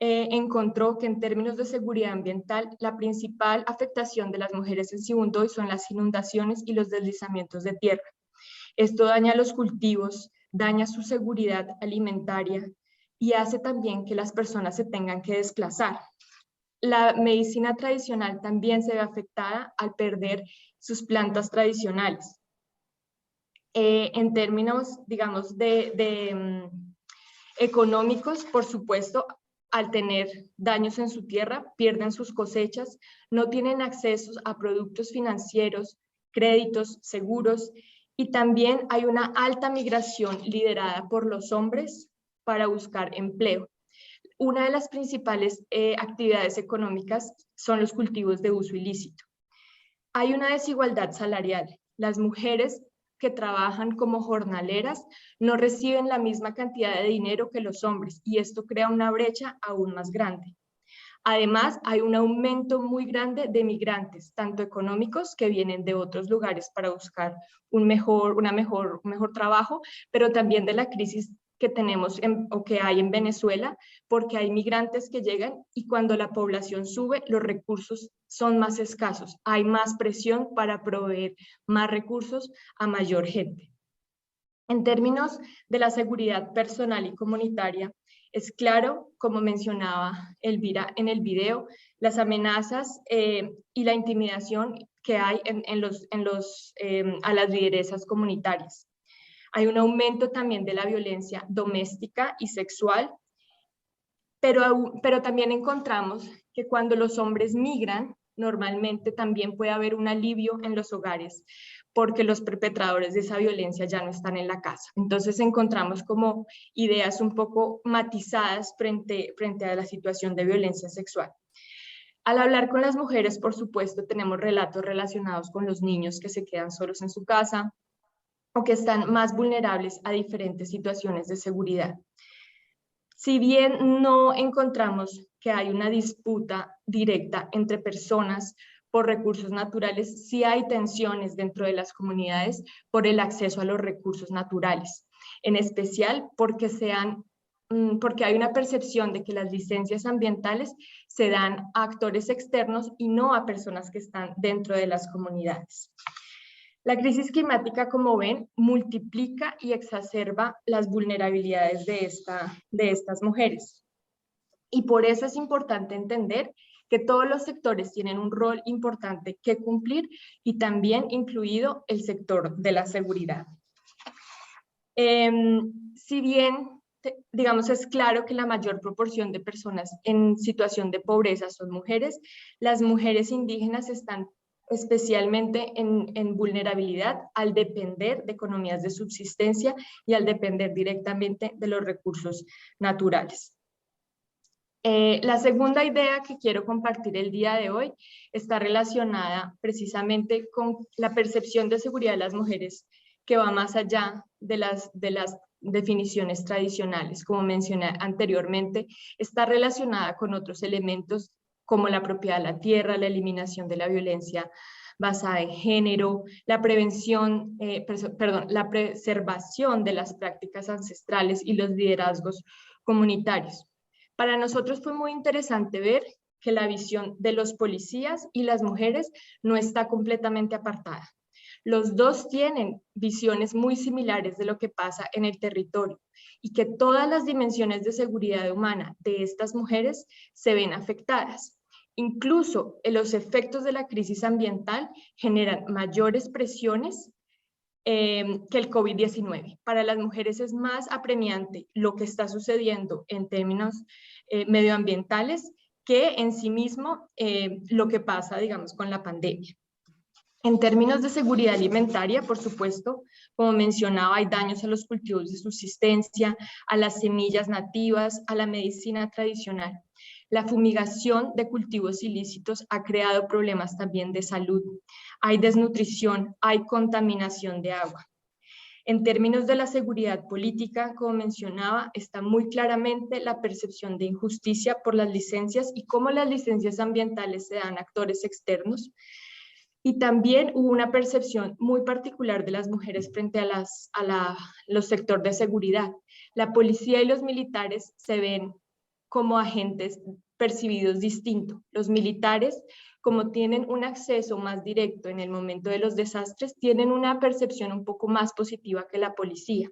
encontró que en términos de seguridad ambiental, la principal afectación de las mujeres en Sibundoy son las inundaciones y los deslizamientos de tierra. Esto daña los cultivos, daña su seguridad alimentaria y hace también que las personas se tengan que desplazar. La medicina tradicional también se ve afectada al perder sus plantas tradicionales. En términos, digamos, económicos, por supuesto, al tener daños en su tierra, pierden sus cosechas, no tienen acceso a productos financieros, créditos, seguros, y también hay una alta migración liderada por los hombres para buscar empleo. Una de las principales actividades económicas son los cultivos de uso ilícito. Hay una desigualdad salarial. Las mujeres que trabajan como jornaleras no reciben la misma cantidad de dinero que los hombres, y esto crea una brecha aún más grande. Además, hay un aumento muy grande de migrantes, tanto económicos, que vienen de otros lugares para buscar un mejor trabajo, pero también de la crisis que tenemos o que hay en Venezuela, porque hay migrantes que llegan y cuando la población sube, los recursos son más escasos. Hay más presión para proveer más recursos a mayor gente. En términos de la seguridad personal y comunitaria, es claro, como mencionaba Elvira en el video, las amenazas y la intimidación que hay a las lideresas comunitarias. Hay un aumento también de la violencia doméstica y sexual, pero también encontramos que cuando los hombres migran, normalmente también puede haber un alivio en los hogares, porque los perpetradores de esa violencia ya no están en la casa. Entonces encontramos como ideas un poco matizadas frente a la situación de violencia sexual. Al hablar con las mujeres, por supuesto, tenemos relatos relacionados con los niños que se quedan solos en su casa, o que están más vulnerables a diferentes situaciones de seguridad. Si bien no encontramos que hay una disputa directa entre personas por recursos naturales, sí hay tensiones dentro de las comunidades por el acceso a los recursos naturales, en especial porque se han porque hay una percepción de que las licencias ambientales se dan a actores externos y no a personas que están dentro de las comunidades. La crisis climática, como ven, multiplica y exacerba las vulnerabilidades de estas mujeres. Y por eso es importante entender que todos los sectores tienen un rol importante que cumplir y también incluido el sector de la seguridad. Si bien, digamos, es claro que la mayor proporción de personas en situación de pobreza son mujeres, las mujeres indígenas están especialmente en vulnerabilidad al depender de economías de subsistencia y al depender directamente de los recursos naturales. La segunda idea que quiero compartir el día de hoy está relacionada precisamente con la percepción de seguridad de las mujeres que va más allá de las definiciones tradicionales. Como mencioné anteriormente, está relacionada con otros elementos como la propiedad de la tierra, la eliminación de la violencia basada en género, la preservación de las prácticas ancestrales y los liderazgos comunitarios. Para nosotros fue muy interesante ver que la visión de los policías y las mujeres no está completamente apartada. Los dos tienen visiones muy similares de lo que pasa en el territorio y que todas las dimensiones de seguridad humana de estas mujeres se ven afectadas. Incluso los efectos de la crisis ambiental generan mayores presiones que el COVID-19. Para las mujeres es más apremiante lo que está sucediendo en términos medioambientales que en sí mismo lo que pasa, digamos, con la pandemia. En términos de seguridad alimentaria, por supuesto, como mencionaba, hay daños a los cultivos de subsistencia, a las semillas nativas, a la medicina tradicional. La fumigación de cultivos ilícitos ha creado problemas también de salud. Hay desnutrición, hay contaminación de agua. En términos de la seguridad política, como mencionaba, está muy claramente la percepción de injusticia por las licencias y cómo las licencias ambientales se dan a actores externos. Y también hubo una percepción muy particular de las mujeres frente a los sectores de seguridad. La policía y los militares se ven como agentes percibidos distintos. Los militares, como tienen un acceso más directo en el momento de los desastres, tienen una percepción un poco más positiva que la policía.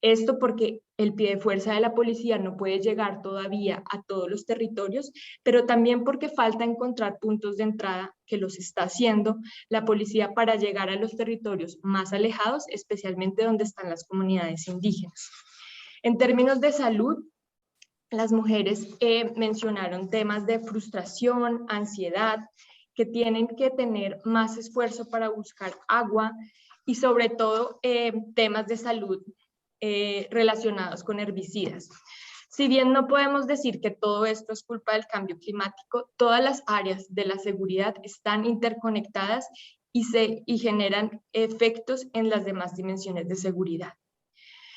Esto porque el pie de fuerza de la policía no puede llegar todavía a todos los territorios, pero también porque falta encontrar puntos de entrada que los está haciendo la policía para llegar a los territorios más alejados, especialmente donde están las comunidades indígenas. En términos de salud, las mujeres mencionaron temas de frustración, ansiedad, que tienen que tener más esfuerzo para buscar agua y sobre todo temas de salud relacionados con herbicidas. Si bien no podemos decir que todo esto es culpa del cambio climático, todas las áreas de la seguridad están interconectadas y generan efectos en las demás dimensiones de seguridad.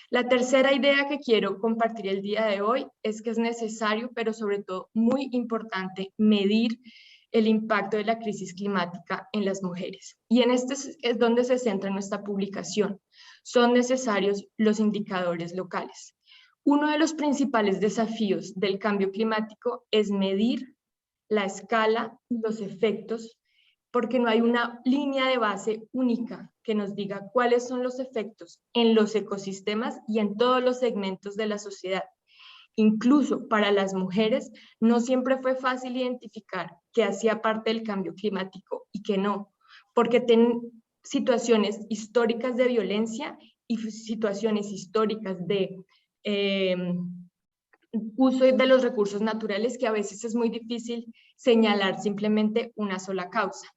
La tercera idea que quiero compartir el día de hoy es que es necesario, pero sobre todo muy importante, medir el impacto de la crisis climática en las mujeres. Y en este es donde se centra nuestra publicación. Son necesarios los indicadores locales. Uno de los principales desafíos del cambio climático es medir la escala y los efectos, porque no hay una línea de base única que nos diga cuáles son los efectos en los ecosistemas y en todos los segmentos de la sociedad. Incluso para las mujeres no siempre fue fácil identificar qué hacía parte del cambio climático y qué no, porque tienen situaciones históricas de violencia y situaciones históricas de uso de los recursos naturales que a veces es muy difícil señalar simplemente una sola causa.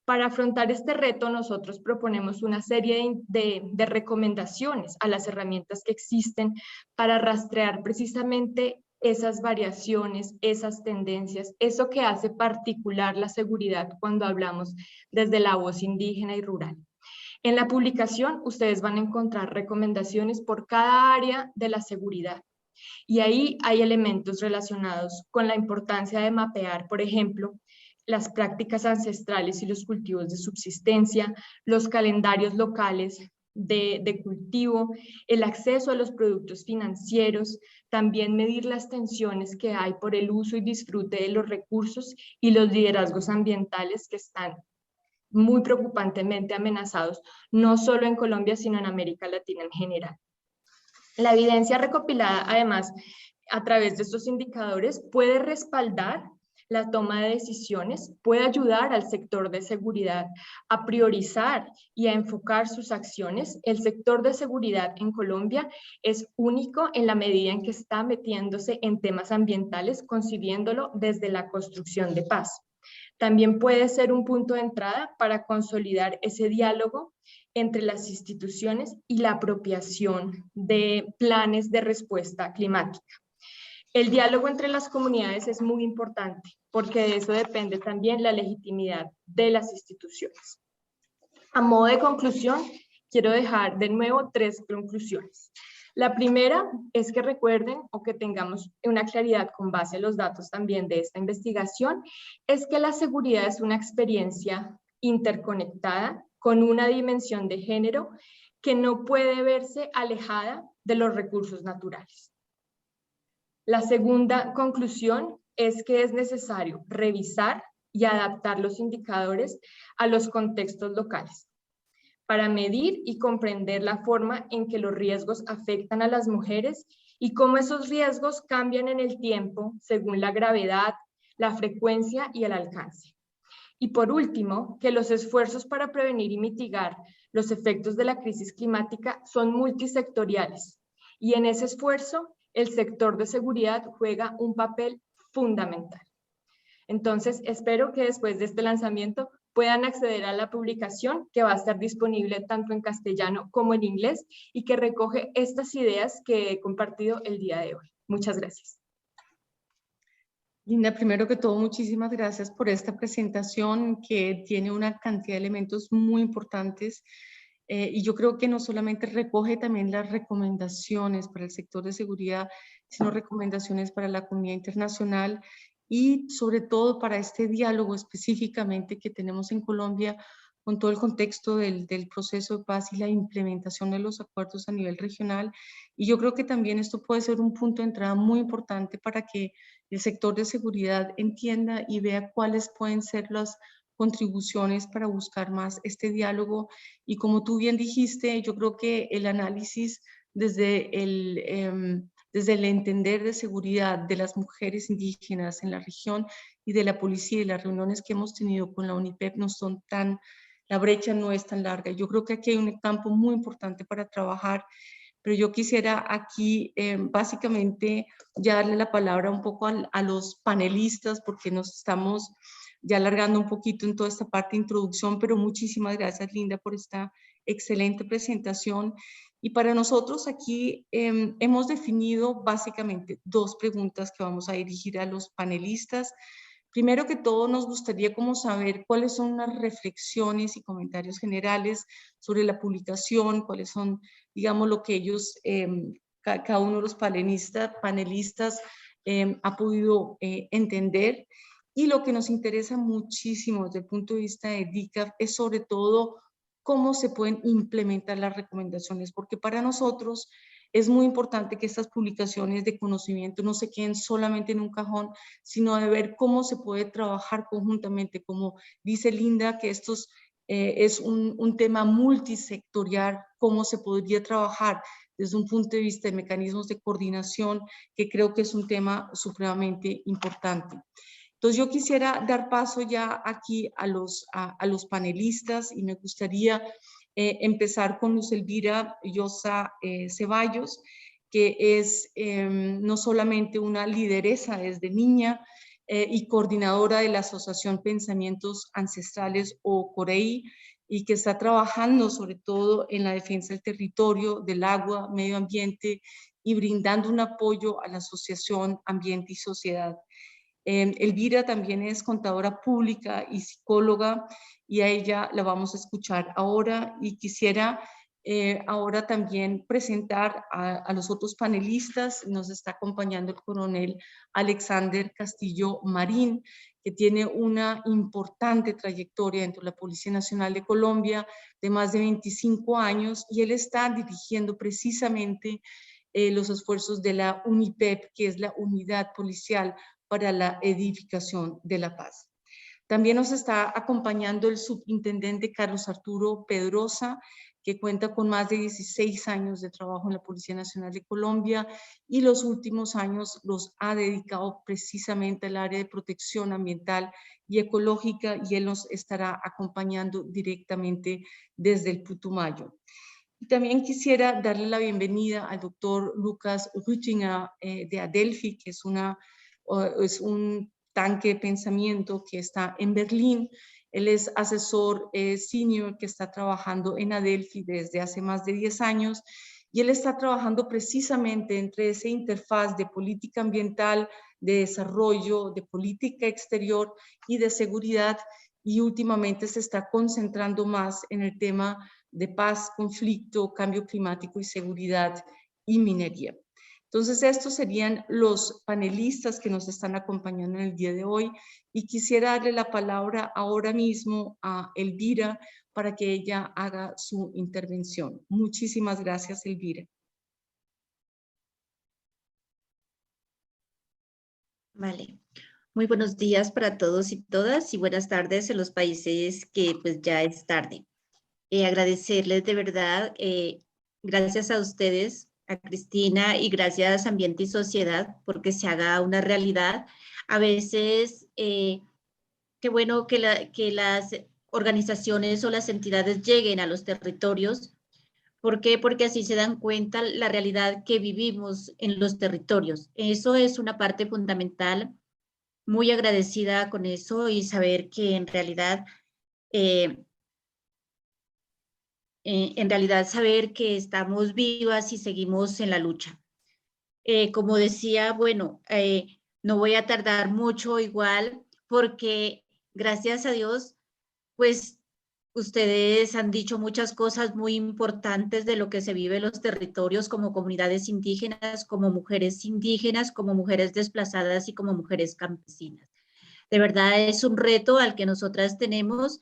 Para afrontar este reto, nosotros proponemos una serie de recomendaciones a las herramientas que existen para rastrear precisamente esas variaciones, esas tendencias, eso que hace particular la seguridad cuando hablamos desde la voz indígena y rural. En la publicación, ustedes van a encontrar recomendaciones por cada área de la seguridad. Y ahí hay elementos relacionados con la importancia de mapear, por ejemplo, las prácticas ancestrales y los cultivos de subsistencia, los calendarios locales de cultivo, el acceso a los productos financieros, también medir las tensiones que hay por el uso y disfrute de los recursos y los liderazgos ambientales que están muy preocupantemente amenazados, no solo en Colombia, sino en América Latina en general. La evidencia recopilada, además, a través de estos indicadores, puede respaldar la toma de decisiones, puede ayudar al sector de seguridad a priorizar y a enfocar sus acciones. El sector de seguridad en Colombia es único en la medida en que está metiéndose en temas ambientales, concibiéndolo desde la construcción de paz. También puede ser un punto de entrada para consolidar ese diálogo entre las instituciones y la apropiación de planes de respuesta climática. El diálogo entre las comunidades es muy importante porque de eso depende también la legitimidad de las instituciones. A modo de conclusión, quiero dejar de nuevo 3 conclusiones. La primera es que recuerden o que tengamos una claridad con base a los datos también de esta investigación, es que la seguridad es una experiencia interconectada con una dimensión de género que no puede verse alejada de los recursos naturales. La segunda conclusión es que es necesario revisar y adaptar los indicadores a los contextos locales para medir y comprender la forma en que los riesgos afectan a las mujeres y cómo esos riesgos cambian en el tiempo según la gravedad, la frecuencia y el alcance. Y por último, que los esfuerzos para prevenir y mitigar los efectos de la crisis climática son multisectoriales y en ese esfuerzo el sector de seguridad juega un papel fundamental. Entonces, espero que después de este lanzamiento puedan acceder a la publicación que va a estar disponible tanto en castellano como en inglés y que recoge estas ideas que he compartido el día de hoy. Muchas gracias. Linda, primero que todo, muchísimas gracias por esta presentación que tiene una cantidad de elementos muy importantes y yo creo que no solamente recoge también las recomendaciones para el sector de seguridad, sino recomendaciones para la comunidad internacional y sobre todo para este diálogo específicamente que tenemos en Colombia con todo el contexto del proceso de paz y la implementación de los acuerdos a nivel regional. Y yo creo que también esto puede ser un punto de entrada muy importante para que el sector de seguridad entienda y vea cuáles pueden ser las contribuciones para buscar más este diálogo. Y como tú bien dijiste, yo creo que el análisis desde el entender de seguridad de las mujeres indígenas en la región y de la policía y las reuniones que hemos tenido con la UNIPEC no son tan, la brecha no es tan larga. Yo creo que aquí hay un campo muy importante para trabajar, pero yo quisiera aquí básicamente ya darle la palabra un poco a los panelistas porque nos estamos ya alargando un poquito en toda esta parte de introducción, pero muchísimas gracias, Linda, por esta excelente presentación. Y para nosotros aquí hemos definido básicamente 2 preguntas que vamos a dirigir a los panelistas. Primero que todo, nos gustaría como saber cuáles son las reflexiones y comentarios generales sobre la publicación, cuáles son, digamos, lo que ellos, cada uno de los panelistas ha podido entender. Y lo que nos interesa muchísimo desde el punto de vista de DICAF es sobre todo cómo se pueden implementar las recomendaciones, porque para nosotros es muy importante que estas publicaciones de conocimiento no se queden solamente en un cajón, sino de ver cómo se puede trabajar conjuntamente, como dice Linda, que esto es un tema multisectorial, cómo se podría trabajar desde un punto de vista de mecanismos de coordinación, que creo que es un tema supremamente importante. Entonces yo quisiera dar paso ya aquí a los panelistas y me gustaría empezar con Luz Elvira Llosa Ceballos, que es no solamente una lideresa desde niña y coordinadora de la Asociación Pensamientos Ancestrales o COREI, y que está trabajando sobre todo en la defensa del territorio, del agua, medio ambiente y brindando un apoyo a la asociación Ambiente y Sociedad. Elvira también es contadora pública y psicóloga y a ella la vamos a escuchar ahora y quisiera ahora también presentar a los otros panelistas. Nos está acompañando el coronel Alexander Castillo Marín, que tiene una importante trayectoria dentro de la Policía Nacional de Colombia de más de 25 años, y él está dirigiendo precisamente los esfuerzos de la UNIPEP, que es la Unidad Policial para la Edificación de la Paz. También nos está acompañando el subintendente Carlos Arturo Pedrosa, que cuenta con más de 16 años de trabajo en la Policía Nacional de Colombia y los últimos años los ha dedicado precisamente al área de protección ambiental y ecológica, y él nos estará acompañando directamente desde el Putumayo. Y también quisiera darle la bienvenida al doctor Lucas Rüttinger de Adelphi, que es un tanque de pensamiento que está en Berlín. Él es asesor senior que está trabajando en Adelphi desde hace más de 10 años, y él está trabajando precisamente entre esa interfaz de política ambiental, de desarrollo, de política exterior y de seguridad, y últimamente se está concentrando más en el tema de paz, conflicto, cambio climático y seguridad y minería. Entonces, estos serían los panelistas que nos están acompañando en el día de hoy, y quisiera darle la palabra ahora mismo a Elvira para que ella haga su intervención. Muchísimas gracias, Elvira. Vale. Muy buenos días para todos y todas, y buenas tardes en los países que pues ya es tarde. Agradecerles de verdad, gracias a ustedes, a Cristina, y gracias a Ambiente y Sociedad, porque se haga una realidad. A veces, qué bueno que las organizaciones o las entidades lleguen a los territorios. ¿Por qué? Porque así se dan cuenta la realidad que vivimos en los territorios. Eso es una parte fundamental. Muy agradecida con eso, y saber que en realidad saber que estamos vivas y seguimos en la lucha. Como decía, bueno, no voy a tardar mucho igual, porque gracias a Dios, pues ustedes han dicho muchas cosas muy importantes de lo que se vive en los territorios como comunidades indígenas, como mujeres desplazadas y como mujeres campesinas. De verdad es un reto al que nosotras tenemos,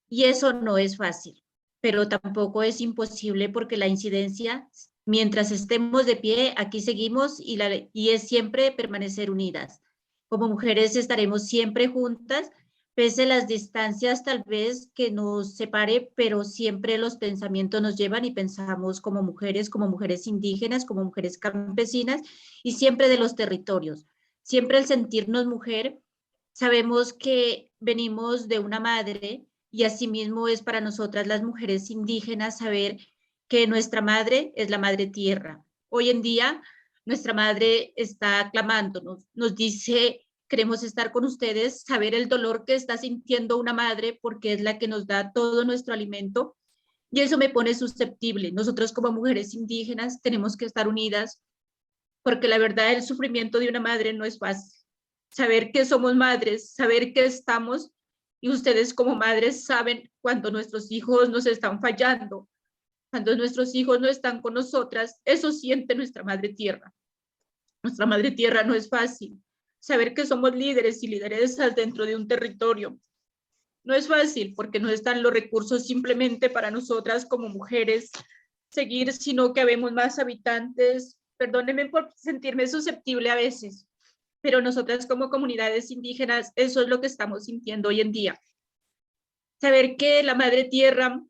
y eso no es fácil, pero tampoco es imposible, porque la incidencia, mientras estemos de pie, aquí seguimos, y es siempre permanecer unidas. Como mujeres estaremos siempre juntas, pese a las distancias tal vez que nos separe, pero siempre los pensamientos nos llevan y pensamos como mujeres indígenas, como mujeres campesinas, y siempre de los territorios. Siempre al sentirnos mujer, sabemos que venimos de una madre, y asimismo es para nosotras las mujeres indígenas saber que nuestra madre es la madre tierra. Hoy en día nuestra madre está clamándonos, nos dice: queremos estar con ustedes, saber el dolor que está sintiendo una madre, porque es la que nos da todo nuestro alimento, y eso me pone susceptible. Nosotros como mujeres indígenas tenemos que estar unidas, porque la verdad el sufrimiento de una madre no es fácil. Saber que somos madres, saber que estamos, y ustedes como madres saben cuando nuestros hijos nos están fallando, cuando nuestros hijos no están con nosotras, eso siente nuestra madre tierra. Nuestra madre tierra no es fácil. Saber que somos líderes y lideresas dentro de un territorio no es fácil, porque no están los recursos simplemente para nosotras como mujeres seguir, sino que habemos más habitantes. Perdónenme por sentirme susceptible a veces, pero nosotras como comunidades indígenas, eso es lo que estamos sintiendo hoy en día. Saber que la madre tierra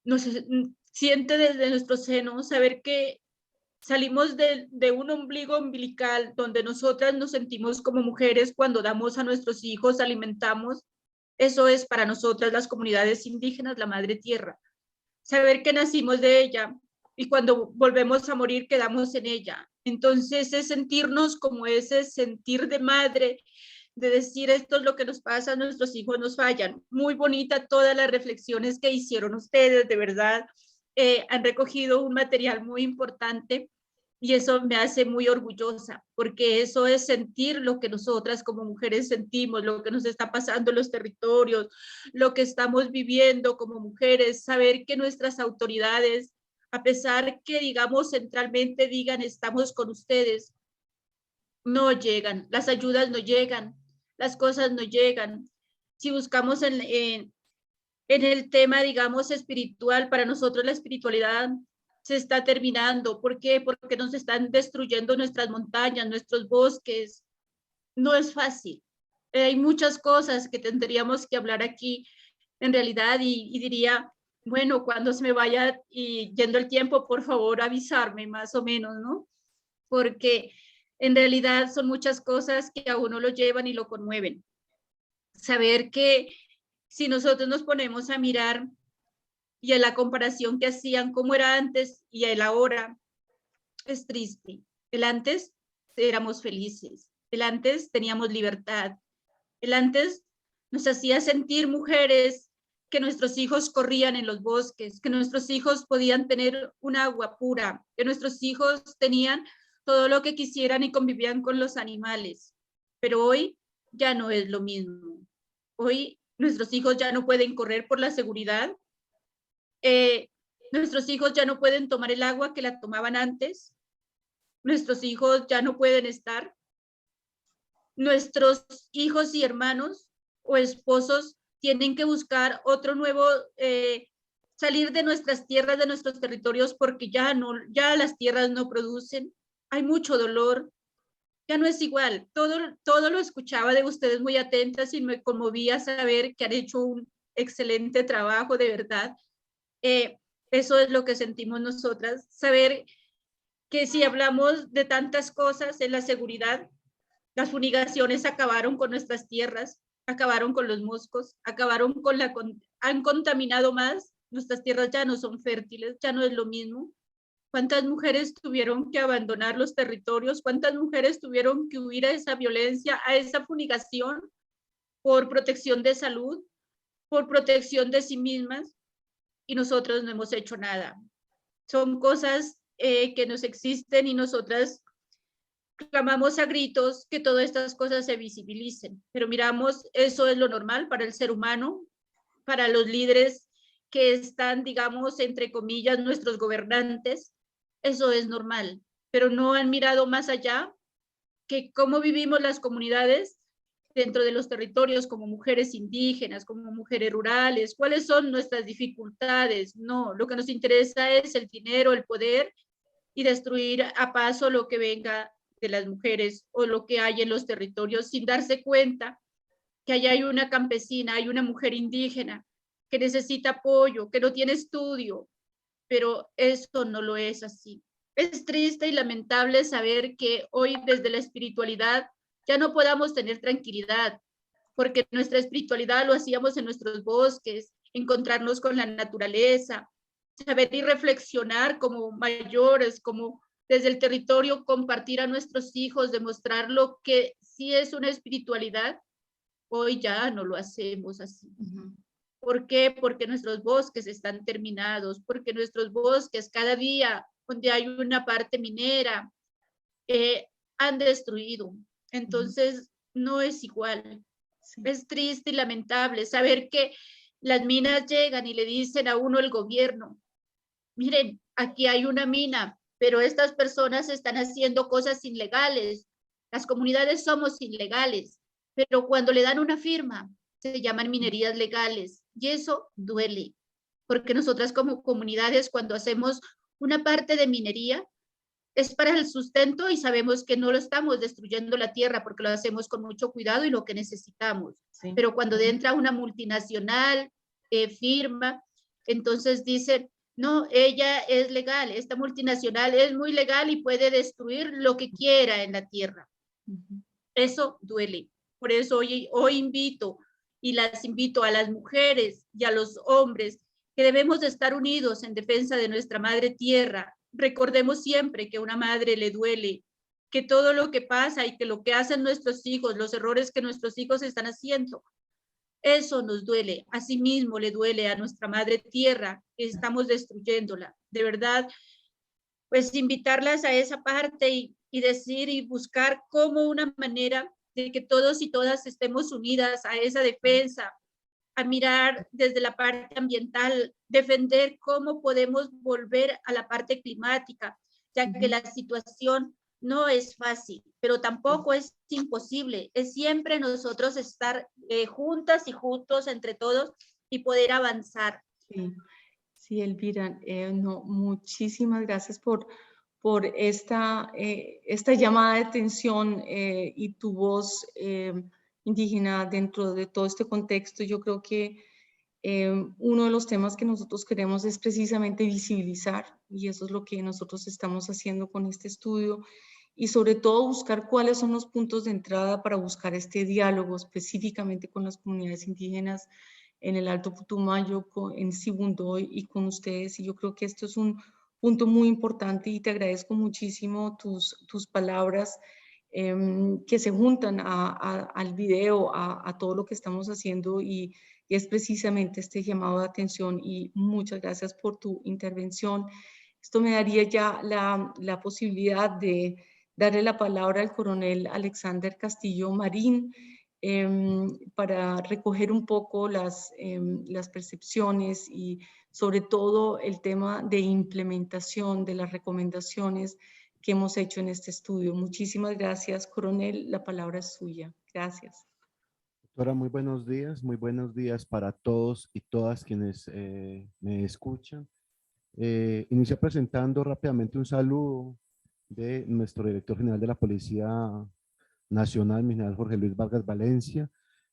nos siente desde nuestro seno, saber que salimos de un ombligo umbilical donde nosotras nos sentimos como mujeres cuando damos a nuestros hijos, alimentamos. Eso es para nosotras las comunidades indígenas la madre tierra. Saber que nacimos de ella y cuando volvemos a morir quedamos en ella. Entonces es sentirnos como ese sentir de madre, de decir: esto es lo que nos pasa, nuestros hijos nos fallan. Muy bonita todas las reflexiones que hicieron ustedes, de verdad. Han recogido un material muy importante, Y eso me hace muy orgullosa, porque eso es sentir lo que nosotras como mujeres sentimos, lo que nos está pasando en los territorios, lo que estamos viviendo como mujeres, saber que nuestras autoridades, a pesar que digamos centralmente digan estamos con ustedes, no llegan, las ayudas no llegan, las cosas no llegan. Si buscamos en el tema, digamos, espiritual, para nosotros la espiritualidad se está terminando. ¿Por qué? Porque nos están destruyendo nuestras montañas, nuestros bosques. No es fácil. Hay muchas cosas que tendríamos que hablar aquí en realidad y diría, bueno, cuando se me vaya y yendo el tiempo, por favor, avisarme más o menos, ¿no? Porque en realidad son muchas cosas que a uno lo llevan y lo conmueven. Saber que si nosotros nos ponemos a mirar y a la comparación que hacían, cómo era antes y el ahora, es triste. El antes éramos felices, el antes teníamos libertad, el antes nos hacía sentir mujeres que nuestros hijos corrían en los bosques, que nuestros hijos podían tener un agua pura, que nuestros hijos tenían todo lo que quisieran y convivían con los animales. Pero hoy ya no es lo mismo. Hoy nuestros hijos ya no pueden correr por la seguridad. Nuestros hijos ya no pueden tomar el agua que la tomaban antes. Nuestros hijos ya no pueden estar. Nuestros hijos y hermanos o esposos tienen que buscar otro nuevo, salir de nuestras tierras, de nuestros territorios, porque ya las tierras no producen. Hay mucho dolor. Ya no es igual. Todo lo escuchaba de ustedes muy atentas y me conmovía saber que han hecho un excelente trabajo, de verdad. Eso es lo que sentimos nosotras, saber que si hablamos de tantas cosas en la seguridad, las fumigaciones acabaron con nuestras tierras, acabaron con los moscos, han contaminado más, nuestras tierras ya no son fértiles, ya no es lo mismo. ¿Cuántas mujeres tuvieron que abandonar los territorios? ¿Cuántas mujeres tuvieron que huir a esa violencia, a esa fumigación por protección de salud, por protección de sí mismas? Y nosotros no hemos hecho nada. Son cosas que nos existen y nosotras clamamos a gritos que todas estas cosas se visibilicen, pero miramos, eso es lo normal para el ser humano, para los líderes que están, digamos, entre comillas, nuestros gobernantes, eso es normal, pero no han mirado más allá que cómo vivimos las comunidades dentro de los territorios como mujeres indígenas, como mujeres rurales, cuáles son nuestras dificultades. No, lo que nos interesa es el dinero, el poder y destruir a paso lo que venga de las mujeres o lo que hay en los territorios sin darse cuenta que allá hay una campesina, hay una mujer indígena que necesita apoyo, que no tiene estudio, pero eso no lo es así. Es triste y lamentable saber que hoy desde la espiritualidad ya no podamos tener tranquilidad, porque nuestra espiritualidad lo hacíamos en nuestros bosques, encontrarnos con la naturaleza, saber y reflexionar como mayores, como desde el territorio, compartir a nuestros hijos, demostrar lo que sí es una espiritualidad. Hoy ya no lo hacemos así. ¿Por qué? Porque nuestros bosques están terminados, porque nuestros bosques cada día donde hay una parte minera han destruido. Entonces no es igual. Sí. Es triste y lamentable saber que las minas llegan y le dicen a uno el gobierno, miren, aquí hay una mina, pero estas personas están haciendo cosas ilegales. Las comunidades somos ilegales, pero cuando le dan una firma, se llaman minerías legales. Y eso duele, porque nosotras como comunidades, cuando hacemos una parte de minería, es para el sustento y sabemos que no lo estamos destruyendo la tierra porque lo hacemos con mucho cuidado y lo que necesitamos. Sí. Pero cuando entra una multinacional, firma, entonces dicen, no, ella es legal, esta multinacional es muy legal y puede destruir lo que quiera en la tierra. Eso duele. Por eso hoy invito y las invito a las mujeres y a los hombres que debemos de estar unidos en defensa de nuestra madre tierra. Recordemos siempre que a una madre le duele, que todo lo que pasa y que lo que hacen nuestros hijos, los errores que nuestros hijos están haciendo, eso nos duele. Asimismo le duele a nuestra madre tierra, que estamos destruyéndola. De verdad, pues invitarlas a esa parte y decir y buscar como una manera de que todos y todas estemos unidas a esa defensa, a mirar desde la parte ambiental, defender cómo podemos volver a la parte climática, ya que la situación no es fácil, pero tampoco es imposible. Es siempre nosotros estar juntas y juntos entre todos y poder avanzar. Sí, sí, Elvira, no, muchísimas gracias por esta llamada de atención y tu voz indígena dentro de todo este contexto. Yo creo que uno de los temas que nosotros queremos es precisamente visibilizar, y eso es lo que nosotros estamos haciendo con este estudio, y sobre todo buscar cuáles son los puntos de entrada para buscar este diálogo específicamente con las comunidades indígenas en el Alto Putumayo, en Sibundoy y con ustedes. Y yo creo que esto es un punto muy importante y te agradezco muchísimo tus palabras que se juntan al video, a todo lo que estamos haciendo, y es precisamente este llamado de atención, y muchas gracias por tu intervención. Esto me daría ya la posibilidad de darle la palabra al coronel Alexander Castillo Marín para recoger un poco las percepciones y sobre todo el tema de implementación de las recomendaciones que hemos hecho en este estudio. Muchísimas gracias, coronel. La palabra es suya. Gracias. Doctora, muy buenos días para todos y todas quienes me escuchan. Inicio presentando rápidamente un saludo de nuestro director general de la Policía Nacional, mi general Jorge Luis Vargas Valencia,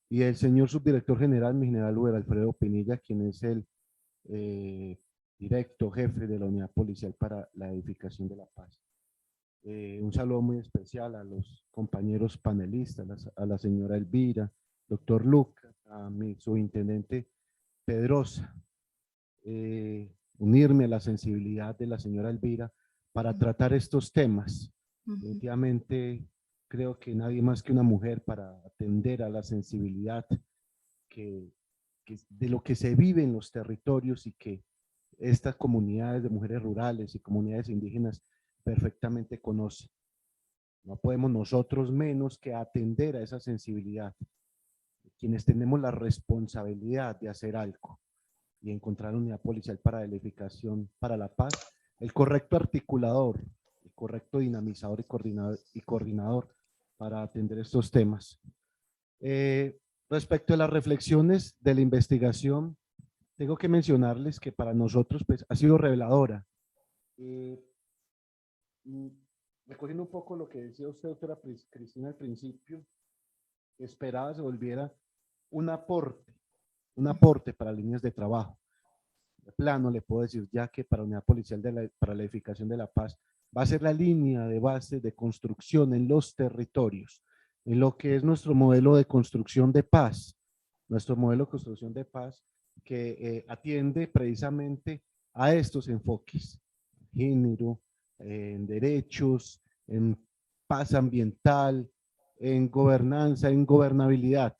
y el señor subdirector general, mi general Luis Alfredo Pinilla, quien es el directo jefe de la Unidad Policial para la Edificación de la Paz. Un saludo muy especial a los compañeros panelistas, a la señora Elvira, doctor Luca, a mi subintendente Pedrosa, unirme a la sensibilidad de la señora Elvira para tratar estos temas. Definitivamente creo que nadie más que una mujer para atender a la sensibilidad de lo que se vive en los territorios, y que estas comunidades de mujeres rurales y comunidades indígenas perfectamente conocen. No podemos nosotros menos que atender a esa sensibilidad, quienes tenemos la responsabilidad de hacer algo y encontrar una unidad policial para la edificación, para la paz, el correcto articulador, el correcto dinamizador y coordinador para atender estos temas. Respecto a las reflexiones de la investigación, tengo que mencionarles que para nosotros pues, ha sido reveladora. Recogiendo un poco lo que decía usted, doctora Cristina, al principio, esperaba se volviera un aporte para líneas de trabajo. De plano, le puedo decir ya que para Unidad Policial para la Edificación de la Paz va a ser la línea de base de construcción en los territorios, en lo que es nuestro modelo de construcción de paz, que atiende precisamente a estos enfoques: género, en derechos, en paz ambiental, en gobernanza, en gobernabilidad.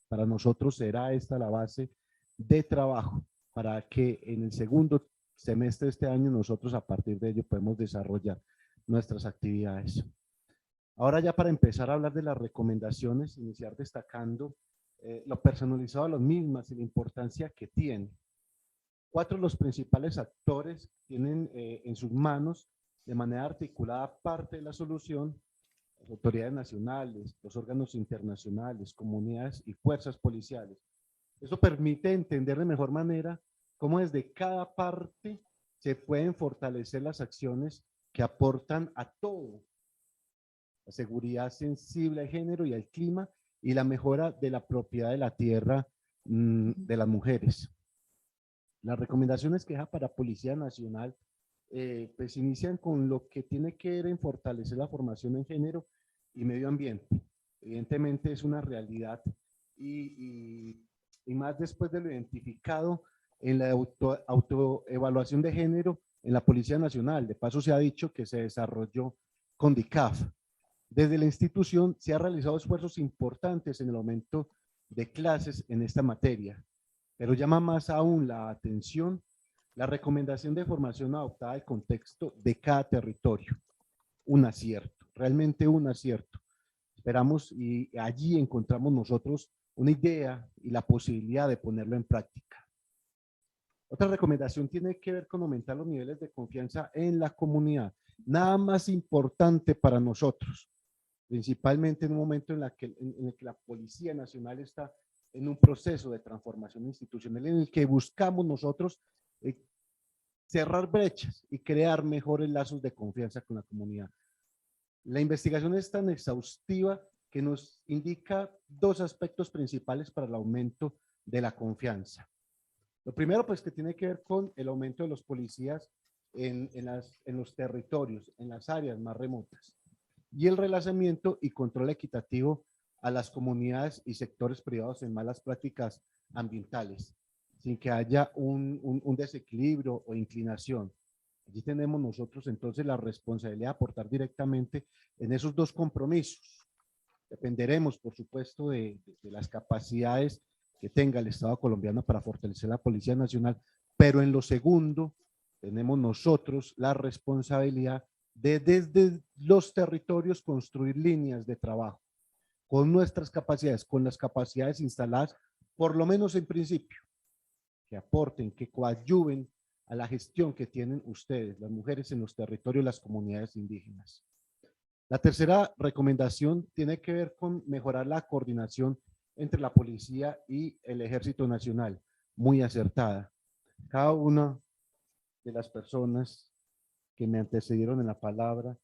Para nosotros será esta la base de trabajo para que en el segundo semestre de este año nosotros a partir de ello podemos desarrollar nuestras actividades. Ahora ya para empezar a hablar de las recomendaciones, iniciar destacando lo personalizado de las mismas y la importancia que tiene. 4 de los principales actores tienen en sus manos de manera articulada parte de la solución: las autoridades nacionales, los órganos internacionales, comunidades y fuerzas policiales. Eso permite entender de mejor manera cómo desde cada parte se pueden fortalecer las acciones que aportan a todo: la seguridad sensible al género y al clima, y la mejora de la propiedad de la tierra de las mujeres. Las recomendaciones que deja para Policía Nacional pues inician con lo que tiene que ver en fortalecer la formación en género y medio ambiente. Evidentemente es una realidad y más después de lo identificado en la autoevaluación de género en la Policía Nacional. De paso se ha dicho que se desarrolló con DICAF. Desde la institución se han realizado esfuerzos importantes en el aumento de clases en esta materia, pero llama más aún la atención La recomendación de formación adoptada al contexto de cada territorio. Un acierto, realmente un acierto. Esperamos y allí encontramos nosotros una idea y la posibilidad de ponerlo en práctica. Otra recomendación tiene que ver con aumentar los niveles de confianza en la comunidad. Nada más importante para nosotros, principalmente en un momento en el que la Policía Nacional está en un proceso de transformación institucional en el que buscamos nosotros cerrar brechas y crear mejores lazos de confianza con la comunidad. La investigación es tan exhaustiva que nos indica dos aspectos principales para el aumento de la confianza. Lo primero, pues, que tiene que ver con el aumento de los policías en los territorios, en las áreas más remotas, y el relanzamiento y control equitativo a las comunidades y sectores privados en malas prácticas ambientales, sin que haya un desequilibrio o inclinación. Allí tenemos nosotros entonces la responsabilidad de aportar directamente en esos dos compromisos. Dependeremos, por supuesto, de las capacidades que tenga el Estado colombiano para fortalecer la Policía Nacional, pero en lo segundo tenemos nosotros la responsabilidad de desde los territorios construir líneas de trabajo con nuestras capacidades, con las capacidades instaladas, por lo menos en principio, que aporten, que coadyuven a la gestión que tienen ustedes, las mujeres en los territorios, las comunidades indígenas. La tercera recomendación tiene que ver con mejorar la coordinación entre la policía y el Ejército Nacional, muy acertada. Cada una de las personas que me antecedieron en la palabra,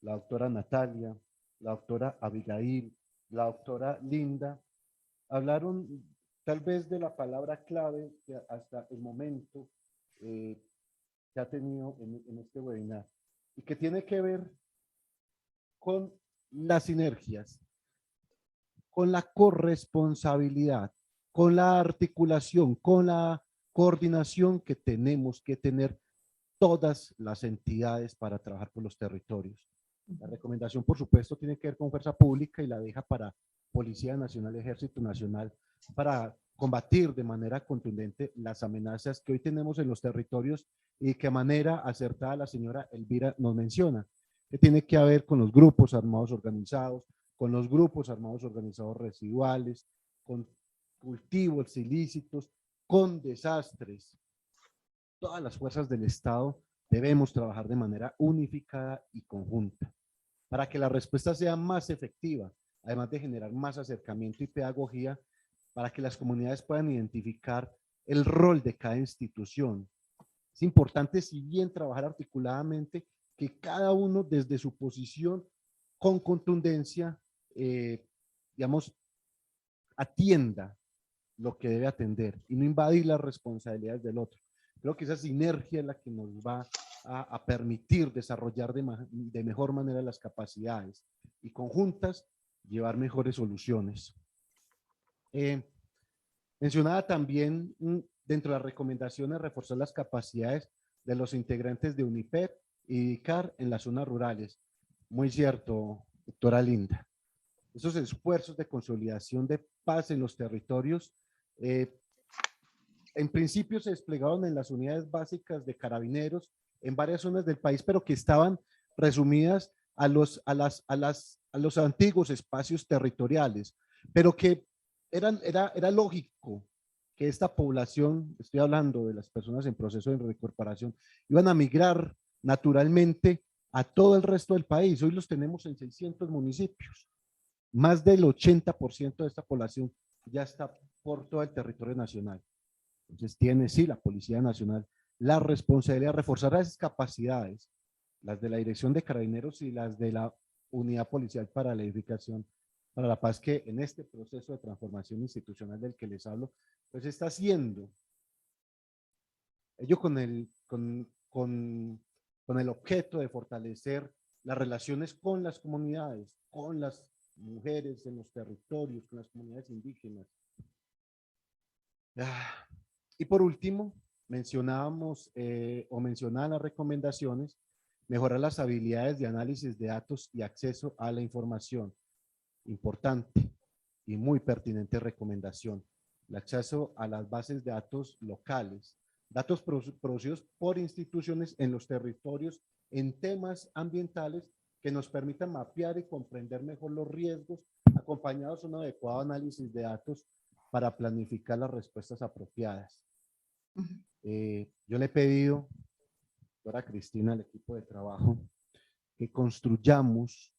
la doctora Natalia, la doctora Abigail, la doctora Linda, hablaron tal vez de la palabra clave que hasta el momento se ha tenido en este webinar y que tiene que ver con las sinergias, con la corresponsabilidad, con la articulación, con la coordinación que tenemos que tener todas las entidades para trabajar con los territorios. La recomendación, por supuesto, tiene que ver con fuerza pública y la deja para Policía Nacional, Ejército Nacional, para combatir de manera contundente las amenazas que hoy tenemos en los territorios y que de manera acertada la señora Elvira nos menciona, que tiene que ver con los grupos armados organizados, con los grupos armados organizados residuales, con cultivos ilícitos, con desastres. Todas las fuerzas del Estado debemos trabajar de manera unificada y conjunta para que la respuesta sea más efectiva, además de generar más acercamiento y pedagogía para que las comunidades puedan identificar el rol de cada institución. Es importante, si bien trabajar articuladamente, que cada uno desde su posición con contundencia, digamos, atienda lo que debe atender y no invadir las responsabilidades del otro. Creo que esa sinergia es la que nos va a permitir desarrollar de mejor manera las capacidades y conjuntas llevar mejores soluciones. Mencionaba también dentro de las recomendaciones reforzar las capacidades de los integrantes de UNIPEP y CAR en las zonas rurales. Muy cierto, doctora Linda. Esos esfuerzos de consolidación de paz en los territorios en principio se desplegaron en las unidades básicas de carabineros en varias zonas del país, pero que estaban resumidas a los antiguos espacios territoriales, pero que era lógico que esta población, estoy hablando de las personas en proceso de reincorporación, iban a migrar naturalmente a todo el resto del país. Hoy los tenemos en 600 municipios. Más del 80% de esta población ya está por todo el territorio nacional. Entonces tiene, sí, la Policía Nacional la responsabilidad de reforzar esas capacidades, las de la Dirección de Carabineros y las de la Unidad Policial para la Edificación para la Paz, que en este proceso de transformación institucional del que les hablo, pues está haciendo. Ello con el objeto de fortalecer las relaciones con las comunidades, con las mujeres en los territorios, con las comunidades indígenas. Y por último, mencionaban las recomendaciones, mejorar las habilidades de análisis de datos y acceso a la información. Importante y muy pertinente recomendación. El acceso a las bases de datos locales, datos producidos por instituciones en los territorios en temas ambientales que nos permitan mapear y comprender mejor los riesgos, acompañados de un adecuado análisis de datos para planificar las respuestas apropiadas. Yo le he pedido, doctora Cristina, al equipo de trabajo, que construyamos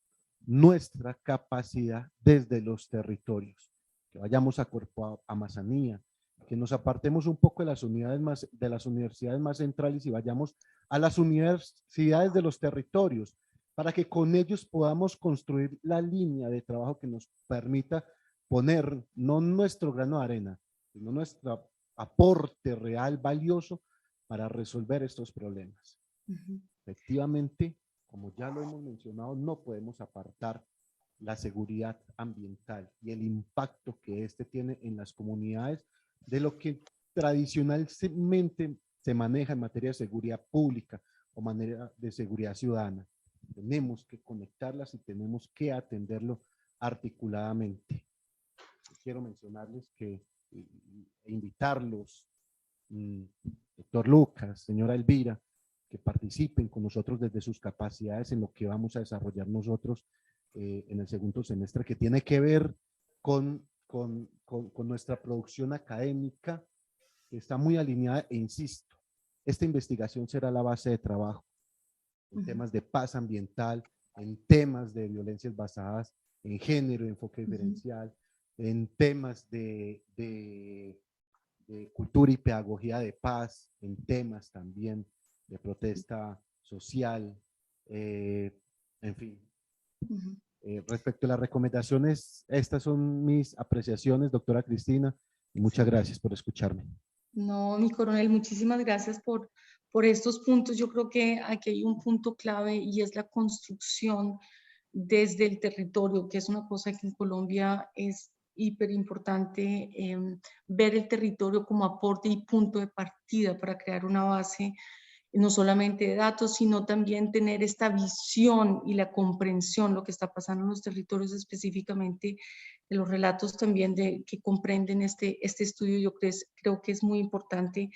nuestra capacidad desde los territorios, que vayamos a Cuerpo Amazonía, que nos apartemos un poco de las universidades más centrales y vayamos a las universidades de los territorios, para que con ellos podamos construir la línea de trabajo que nos permita poner no nuestro grano de arena, sino nuestro aporte real valioso para resolver estos problemas. Efectivamente, como ya lo hemos mencionado, no podemos apartar la seguridad ambiental y el impacto que éste tiene en las comunidades de lo que tradicionalmente se maneja en materia de seguridad pública o manera de seguridad ciudadana. Tenemos que conectarlas y tenemos que atenderlo articuladamente. Quiero mencionarles que invitarlos, doctor Lucas, señora Elvira, que participen con nosotros desde sus capacidades en lo que vamos a desarrollar nosotros en el segundo semestre, que tiene que ver con nuestra producción académica, que está muy alineada, e insisto, esta investigación será la base de trabajo en temas de paz ambiental, en temas de violencias basadas en género, enfoque diferencial, en temas de cultura y pedagogía de paz, en temas también de protesta social, en fin. Respecto a las recomendaciones, estas son mis apreciaciones, doctora Cristina, y muchas gracias por escucharme. No, mi coronel, muchísimas gracias por estos puntos. Yo creo que aquí hay un punto clave y es la construcción desde el territorio, que es una cosa que en Colombia es hiper importante, ver el territorio como aporte y punto de partida para crear una base no solamente de datos, sino también tener esta visión y la comprensión, lo que está pasando en los territorios, específicamente de los relatos también que comprenden este estudio. Yo creo que es muy importante.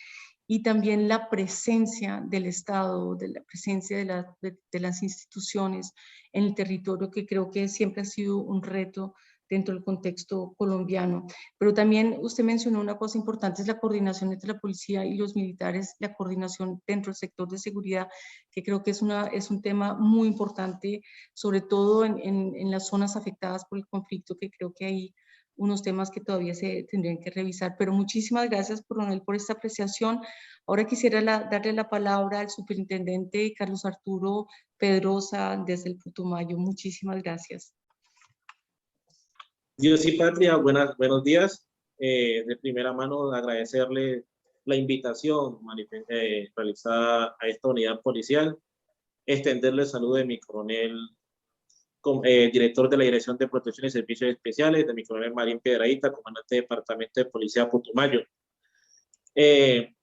Y también la presencia del Estado, de la presencia de las instituciones en el territorio, que creo que siempre ha sido un reto dentro del contexto colombiano. Pero también usted mencionó una cosa importante, es la coordinación entre la policía y los militares, la coordinación dentro del sector de seguridad, que creo que es un tema muy importante, sobre todo en las zonas afectadas por el conflicto, que creo que hay unos temas que todavía se tendrían que revisar. Pero muchísimas gracias, coronel, por esta apreciación. Ahora quisiera darle la palabra al superintendente Carlos Arturo Pedrosa desde el Putumayo. Muchísimas gracias. Dios y patria, buenos días. De primera mano, agradecerle la invitación realizada a esta unidad policial, extenderle el saludo de mi coronel, director de la Dirección de Protección y Servicios Especiales, de mi coronel Marín Piedrahíta, comandante de Departamento de Policía Putumayo. En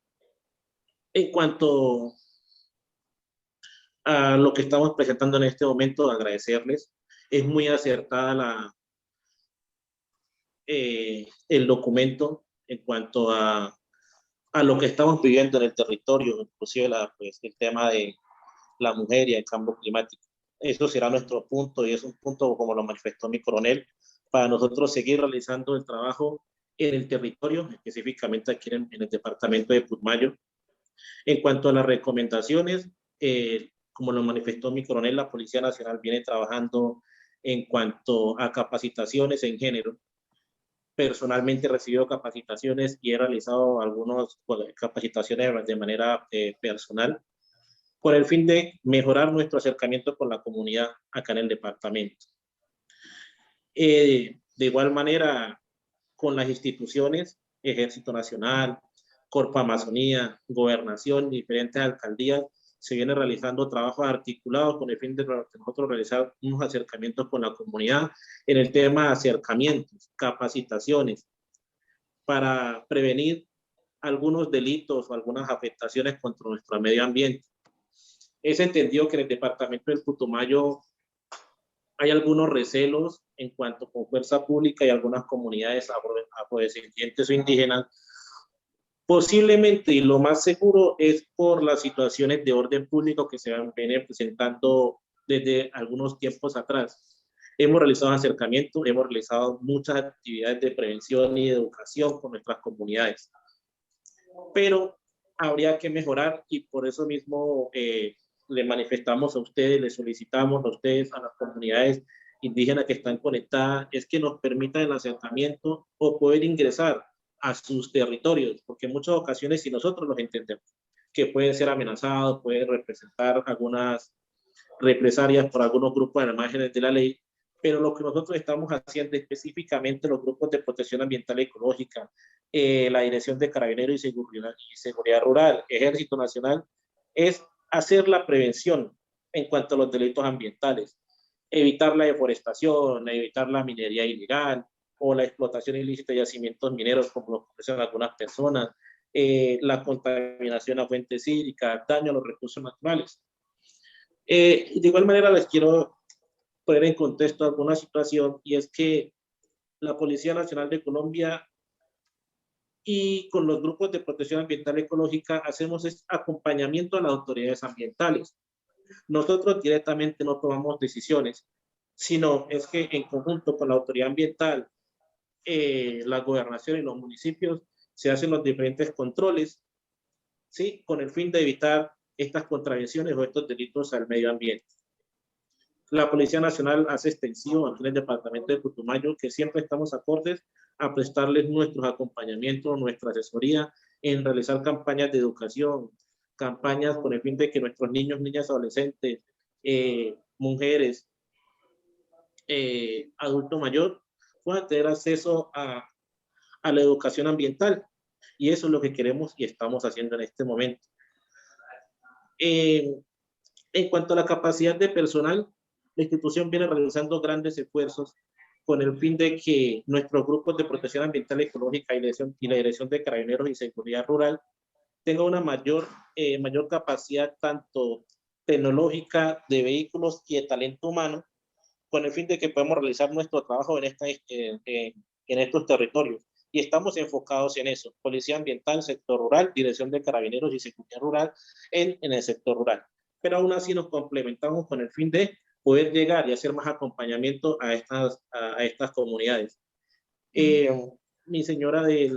cuanto a lo que estamos presentando en este momento, agradecerles. Es muy acertada el documento en cuanto a lo que estamos viviendo en el territorio, inclusive el tema de la mujer y el cambio climático. Eso será nuestro punto y es un punto, como lo manifestó mi coronel, para nosotros seguir realizando el trabajo en el territorio, específicamente aquí en el departamento de Putumayo. En cuanto a las recomendaciones, como lo manifestó mi coronel, la Policía Nacional viene trabajando en cuanto a capacitaciones en género. Personalmente he recibido capacitaciones y he realizado algunas capacitaciones de manera personal con el fin de mejorar nuestro acercamiento con la comunidad acá en el departamento. De igual manera, con las instituciones, Ejército Nacional, Corpo Amazonía, Gobernación, diferentes alcaldías, se viene realizando trabajos articulados con el fin de nosotros realizar unos acercamientos con la comunidad en el tema de acercamientos, capacitaciones, para prevenir algunos delitos o algunas afectaciones contra nuestro medio ambiente. Es entendido que en el departamento del Putumayo hay algunos recelos en cuanto con fuerza pública y algunas comunidades afrodescendientes o indígenas Posiblemente, y lo más seguro, es por las situaciones de orden público que se vienen presentando desde algunos tiempos atrás. Hemos realizado acercamientos, hemos realizado muchas actividades de prevención y de educación con nuestras comunidades, pero habría que mejorar, y por eso mismo le manifestamos a ustedes, le solicitamos a ustedes, a las comunidades indígenas que están conectadas, es que nos permitan el acercamiento o poder ingresar a sus territorios, porque en muchas ocasiones, si nosotros los entendemos, que pueden ser amenazados, pueden representar algunas represalias por algunos grupos de márgenes de la ley, pero lo que nosotros estamos haciendo específicamente los grupos de protección ambiental y ecológica, la Dirección de Carabineros y Seguridad Rural, Ejército Nacional, es hacer la prevención en cuanto a los delitos ambientales, evitar la deforestación, evitar la minería ilegal o la explotación ilícita de yacimientos mineros, como lo expresan algunas personas, la contaminación a fuentes hídricas, daño a los recursos naturales. De igual manera les quiero poner en contexto alguna situación, y es que la Policía Nacional de Colombia y con los grupos de protección ambiental y ecológica hacemos acompañamiento a las autoridades ambientales. Nosotros directamente no tomamos decisiones, sino es que en conjunto con la autoridad ambiental, la gobernación y los municipios se hacen los diferentes controles, ¿sí? Con el fin de evitar estas contravenciones o estos delitos al medio ambiente. La Policía Nacional hace extensivo aquí en el departamento de Putumayo que siempre estamos acordes a prestarles nuestros acompañamientos, nuestra asesoría en realizar campañas de educación, campañas con el fin de que nuestros niños, niñas, adolescentes, mujeres, adulto mayor, puedan tener acceso a la educación ambiental. Y eso es lo que queremos y estamos haciendo en este momento. En cuanto a la capacidad de personal, la institución viene realizando grandes esfuerzos con el fin de que nuestros grupos de protección ambiental y ecológica y la Dirección de Carabineros y Seguridad Rural tengan una mayor capacidad tanto tecnológica, de vehículos y de talento humano, con el fin de que podamos realizar nuestro trabajo en estos territorios. Y estamos enfocados en eso: Policía Ambiental, Sector Rural, Dirección de Carabineros y Seguridad Rural en el sector rural. Pero aún así nos complementamos con el fin de poder llegar y hacer más acompañamiento a estas comunidades. Mi señora que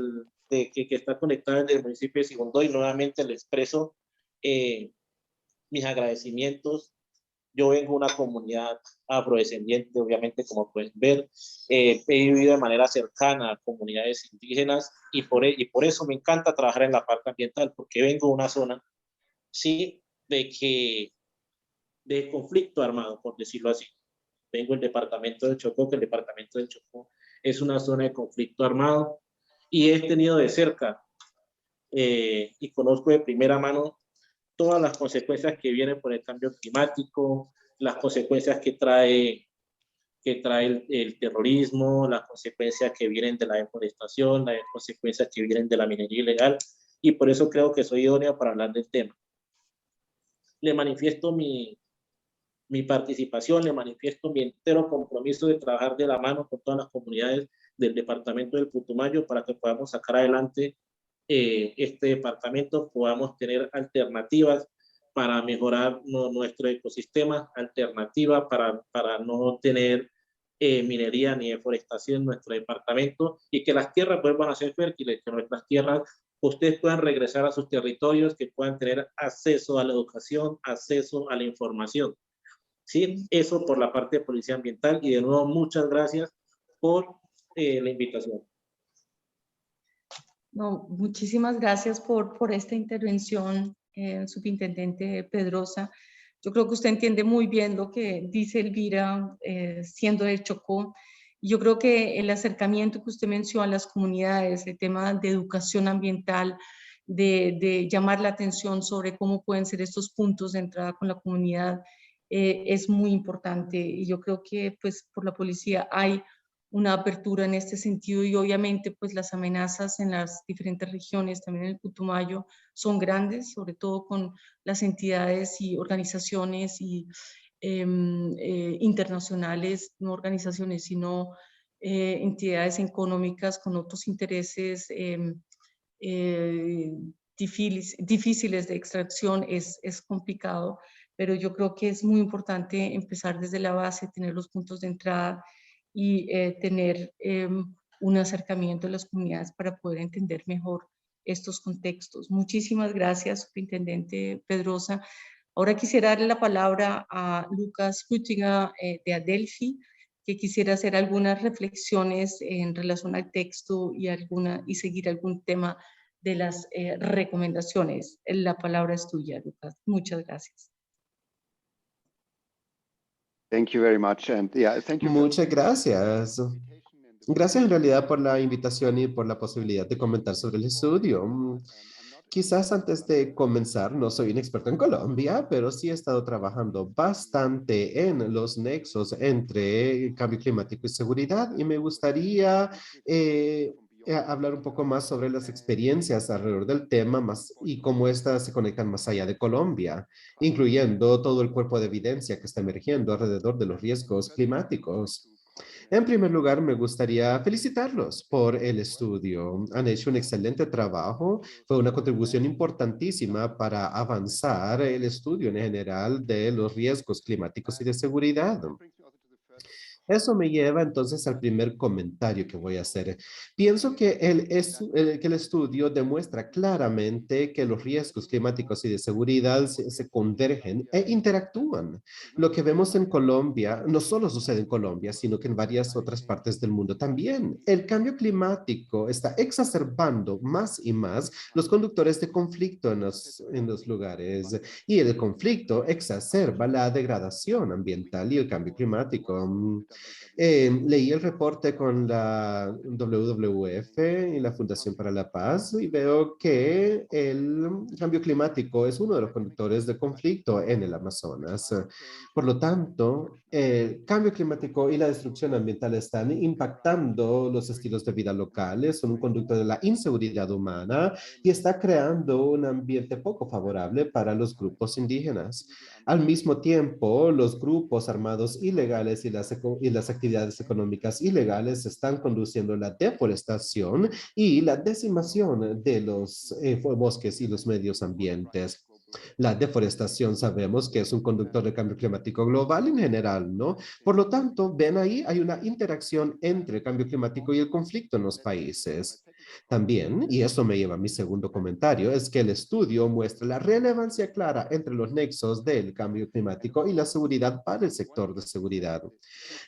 está conectada desde el municipio de Sigondoy, nuevamente le expreso mis agradecimientos. Yo vengo de una comunidad afrodescendiente, obviamente, como pueden ver. He vivido de manera cercana a comunidades indígenas y por eso me encanta trabajar en la parte ambiental, porque vengo de una zona, sí, de conflicto armado, por decirlo así. Vengo del departamento del Chocó, que el departamento del Chocó es una zona de conflicto armado, y he tenido de cerca y conozco de primera mano todas las consecuencias que vienen por el cambio climático, las consecuencias que trae el terrorismo, las consecuencias que vienen de la deforestación, las consecuencias que vienen de la minería ilegal, y por eso creo que soy idóneo para hablar del tema. Le manifiesto mi participación, le manifiesto mi entero compromiso de trabajar de la mano con todas las comunidades del departamento del Putumayo para que podamos sacar adelante este departamento, podamos tener alternativas para mejorar nuestro ecosistema, alternativas para no tener minería ni deforestación en nuestro departamento, y que las tierras vuelvan a ser fértiles, que nuestras tierras ustedes puedan regresar a sus territorios, que puedan tener acceso a la educación, acceso a la información. Sí, eso por la parte de Policía Ambiental, y de nuevo muchas gracias por la invitación. No, muchísimas gracias por esta intervención, subintendente Pedrosa. Yo creo que usted entiende muy bien lo que dice Elvira, siendo de Chocó. Yo creo que el acercamiento que usted mencionó a las comunidades, el tema de educación ambiental, de llamar la atención sobre cómo pueden ser estos puntos de entrada con la comunidad, es muy importante. Y yo creo que pues por la policía hay una apertura en este sentido, y obviamente pues las amenazas en las diferentes regiones, también en el Putumayo, son grandes, sobre todo con las entidades y organizaciones y internacionales, no organizaciones, sino entidades económicas con otros intereses difíciles de extracción es complicado, pero yo creo que es muy importante empezar desde la base, tener los puntos de entrada y tener un acercamiento a las comunidades para poder entender mejor estos contextos. Muchísimas gracias, Superintendente Pedrosa. Ahora quisiera darle la palabra a Lucas Hüttinger de Adelphi, que quisiera hacer algunas reflexiones en relación al texto y seguir algún tema de las recomendaciones. La palabra es tuya, Lucas. Muchas gracias. Thank you very much. And yeah, thank you. Muchas gracias. Gracias en realidad por la invitación y por la posibilidad de comentar sobre el estudio. Quizás antes de comenzar, no soy un experto en Colombia, pero sí he estado trabajando bastante en los nexos entre cambio climático y seguridad y me gustaría hablar un poco más sobre las experiencias alrededor del tema y cómo estas se conectan más allá de Colombia, incluyendo todo el cuerpo de evidencia que está emergiendo alrededor de los riesgos climáticos. En primer lugar, me gustaría felicitarlos por el estudio. Han hecho un excelente trabajo. Fue una contribución importantísima para avanzar el estudio en general de los riesgos climáticos y de seguridad. Eso me lleva entonces al primer comentario que voy a hacer. Pienso que el estudio demuestra claramente que los riesgos climáticos y de seguridad se convergen e interactúan. Lo que vemos en Colombia no solo sucede en Colombia, sino que en varias otras partes del mundo también. El cambio climático está exacerbando más y más los conductores de conflicto en los lugares y el conflicto exacerba la degradación ambiental y el cambio climático. Leí el reporte con la WWF y la Fundación para la Paz y veo que el cambio climático es uno de los conductores de conflicto en el Amazonas. Por lo tanto, el cambio climático y la destrucción ambiental están impactando los estilos de vida locales, son un conducto de la inseguridad humana y está creando un ambiente poco favorable para los grupos indígenas. Al mismo tiempo, los grupos armados ilegales y las actividades económicas ilegales están conduciendo la deforestación y la decimación de los bosques y los medios ambientes. La deforestación sabemos que es un conductor de cambio climático global en general, ¿no? Por lo tanto, ven ahí, hay una interacción entre el cambio climático y el conflicto en los países. También, y eso me lleva a mi segundo comentario, es que el estudio muestra la relevancia clara entre los nexos del cambio climático y la seguridad para el sector de seguridad.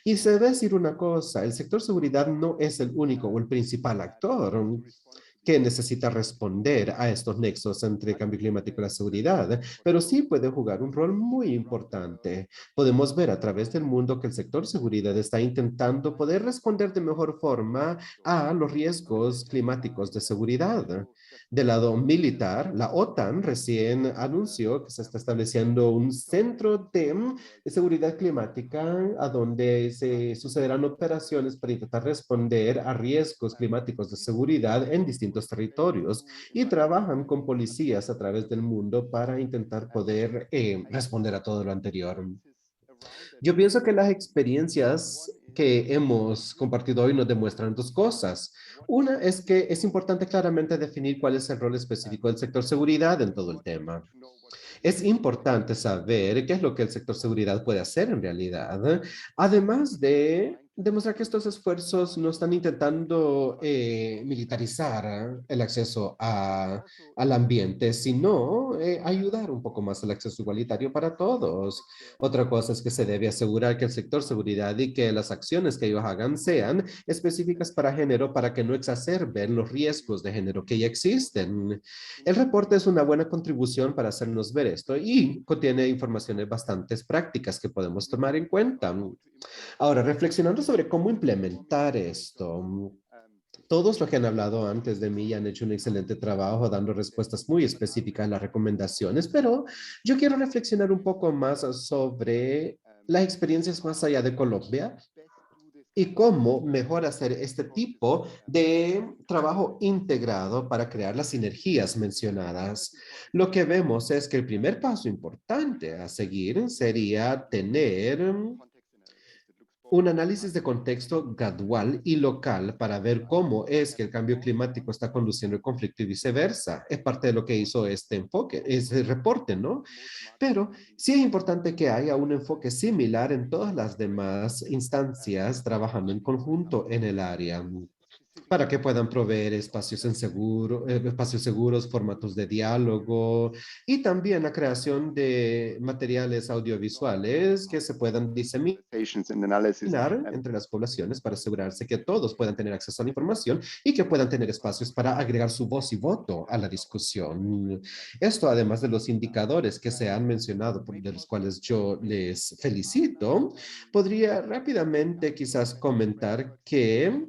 Y se debe decir una cosa, el sector seguridad no es el único o el principal actor que necesita responder a estos nexos entre el cambio climático y la seguridad, pero sí puede jugar un rol muy importante. Podemos ver a través del mundo que el sector seguridad está intentando poder responder de mejor forma a los riesgos climáticos de seguridad. Del lado militar, la OTAN recién anunció que se está estableciendo un centro de seguridad climática a donde se sucederán operaciones para intentar responder a riesgos climáticos de seguridad en distintos territorios y trabajan con policías a través del mundo para intentar poder responder a todo lo anterior. Yo pienso que las experiencias que hemos compartido hoy nos demuestran dos cosas. Una es que es importante claramente definir cuál es el rol específico del sector seguridad en todo el tema. Es importante saber qué es lo que el sector seguridad puede hacer en realidad, además de demostrar que estos esfuerzos no están intentando militarizar el acceso al ambiente, sino ayudar un poco más al acceso igualitario para todos. Otra cosa es que se debe asegurar que el sector seguridad y que las acciones que ellos hagan sean específicas para género para que no exacerben los riesgos de género que ya existen. El reporte es una buena contribución para hacernos ver esto y contiene informaciones bastante prácticas que podemos tomar en cuenta. Ahora, reflexionando sobre cómo implementar esto, todos los que han hablado antes de mí han hecho un excelente trabajo dando respuestas muy específicas a las recomendaciones, pero yo quiero reflexionar un poco más sobre las experiencias más allá de Colombia y cómo mejor hacer este tipo de trabajo integrado para crear las sinergias mencionadas. Lo que vemos es que el primer paso importante a seguir sería tener un análisis de contexto gradual y local para ver cómo es que el cambio climático está conduciendo el conflicto y viceversa. Es parte de lo que hizo este enfoque, ese reporte, ¿no? Pero sí es importante que haya un enfoque similar en todas las demás instancias trabajando en conjunto en el área, para que puedan proveer espacios seguros, formatos de diálogo y también la creación de materiales audiovisuales que se puedan diseminar entre las poblaciones para asegurarse que todos puedan tener acceso a la información y que puedan tener espacios para agregar su voz y voto a la discusión. Esto, además de los indicadores que se han mencionado, de los cuales yo les felicito, podría rápidamente quizás comentar que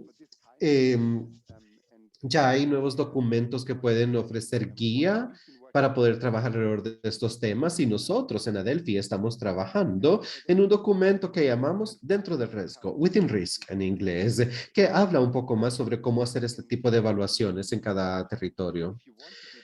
ya hay nuevos documentos que pueden ofrecer guía para poder trabajar alrededor de estos temas y nosotros en Adelphi estamos trabajando en un documento que llamamos Dentro del Riesgo, Within Risk en inglés, que habla un poco más sobre cómo hacer este tipo de evaluaciones en cada territorio.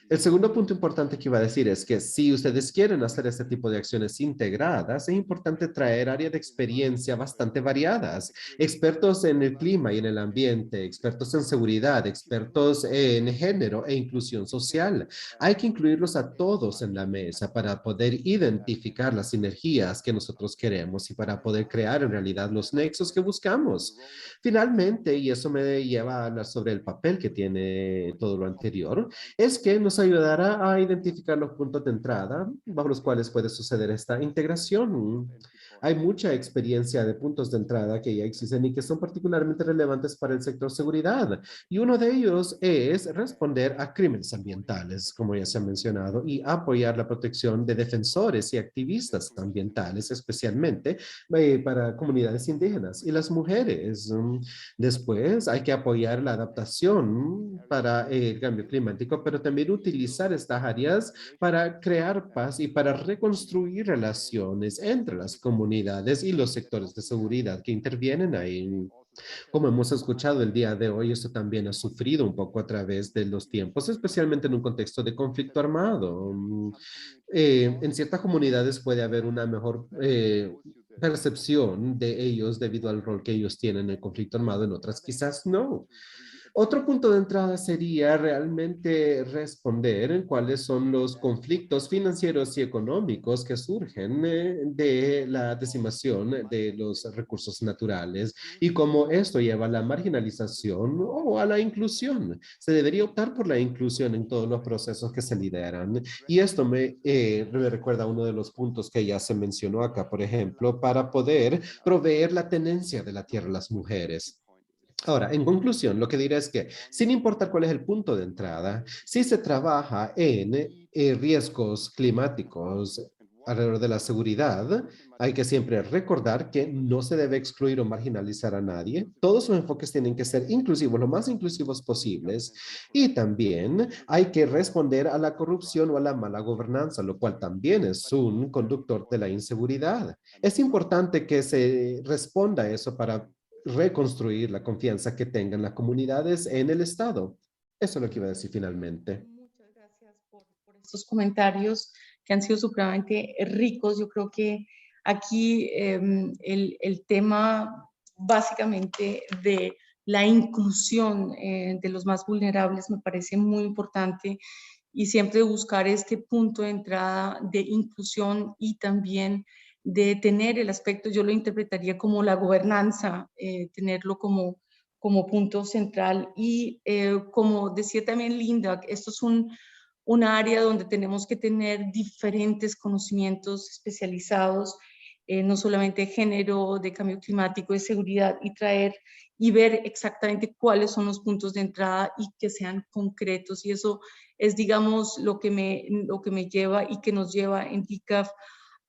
El segundo punto importante que iba a decir es que si ustedes quieren hacer este tipo de acciones integradas, es importante traer áreas de experiencia bastante variadas. Expertos en el clima y en el ambiente, expertos en seguridad, expertos en género e inclusión social. Hay que incluirlos a todos en la mesa para poder identificar las sinergias que nosotros queremos y para poder crear en realidad los nexos que buscamos. Finalmente, y eso me lleva a hablar sobre el papel que tiene todo lo anterior, es que nos ayudará a identificar los puntos de entrada bajo los cuales puede suceder esta integración. Hay mucha experiencia de puntos de entrada que ya existen y que son particularmente relevantes para el sector seguridad. Y uno de ellos es responder a crímenes ambientales, como ya se ha mencionado, y apoyar la protección de defensores y activistas ambientales, especialmente para comunidades indígenas y las mujeres. Después hay que apoyar la adaptación para el cambio climático, pero también utilizar estas áreas para crear paz y para reconstruir relaciones entre las comunidades y los sectores de seguridad que intervienen ahí. Como hemos escuchado el día de hoy, esto también ha sufrido un poco a través de los tiempos, especialmente en un contexto de conflicto armado. En ciertas comunidades puede haber una mejor percepción de ellos debido al rol que ellos tienen en el conflicto armado, en otras quizás no. Otro punto de entrada sería realmente responder en cuáles son los conflictos financieros y económicos que surgen de la decimación de los recursos naturales y cómo esto lleva a la marginalización o a la inclusión. Se debería optar por la inclusión en todos los procesos que se lideran. Y esto me recuerda a uno de los puntos que ya se mencionó acá, por ejemplo, para poder proveer la tenencia de la tierra a las mujeres. Ahora, en conclusión, lo que diré es que, sin importar cuál es el punto de entrada, si se trabaja en riesgos climáticos alrededor de la seguridad, hay que siempre recordar que no se debe excluir o marginalizar a nadie. Todos sus enfoques tienen que ser inclusivos, lo más inclusivos posibles. Y también hay que responder a la corrupción o a la mala gobernanza, lo cual también es un conductor de la inseguridad. Es importante que se responda a eso para reconstruir la confianza que tengan las comunidades en el Estado. Eso es lo que iba a decir finalmente. Muchas gracias por estos comentarios que han sido supremamente ricos. Yo creo que aquí el tema básicamente de la inclusión de los más vulnerables me parece muy importante y siempre buscar este punto de entrada de inclusión y también de tener el aspecto, yo lo interpretaría como la gobernanza, tenerlo como punto central. Y como decía también Linda, esto es un área donde tenemos que tener diferentes conocimientos especializados, no solamente de género, de cambio climático, de seguridad, y traer y ver exactamente cuáles son los puntos de entrada y que sean concretos. Y eso es, digamos, lo que me lleva y que nos lleva en DCAF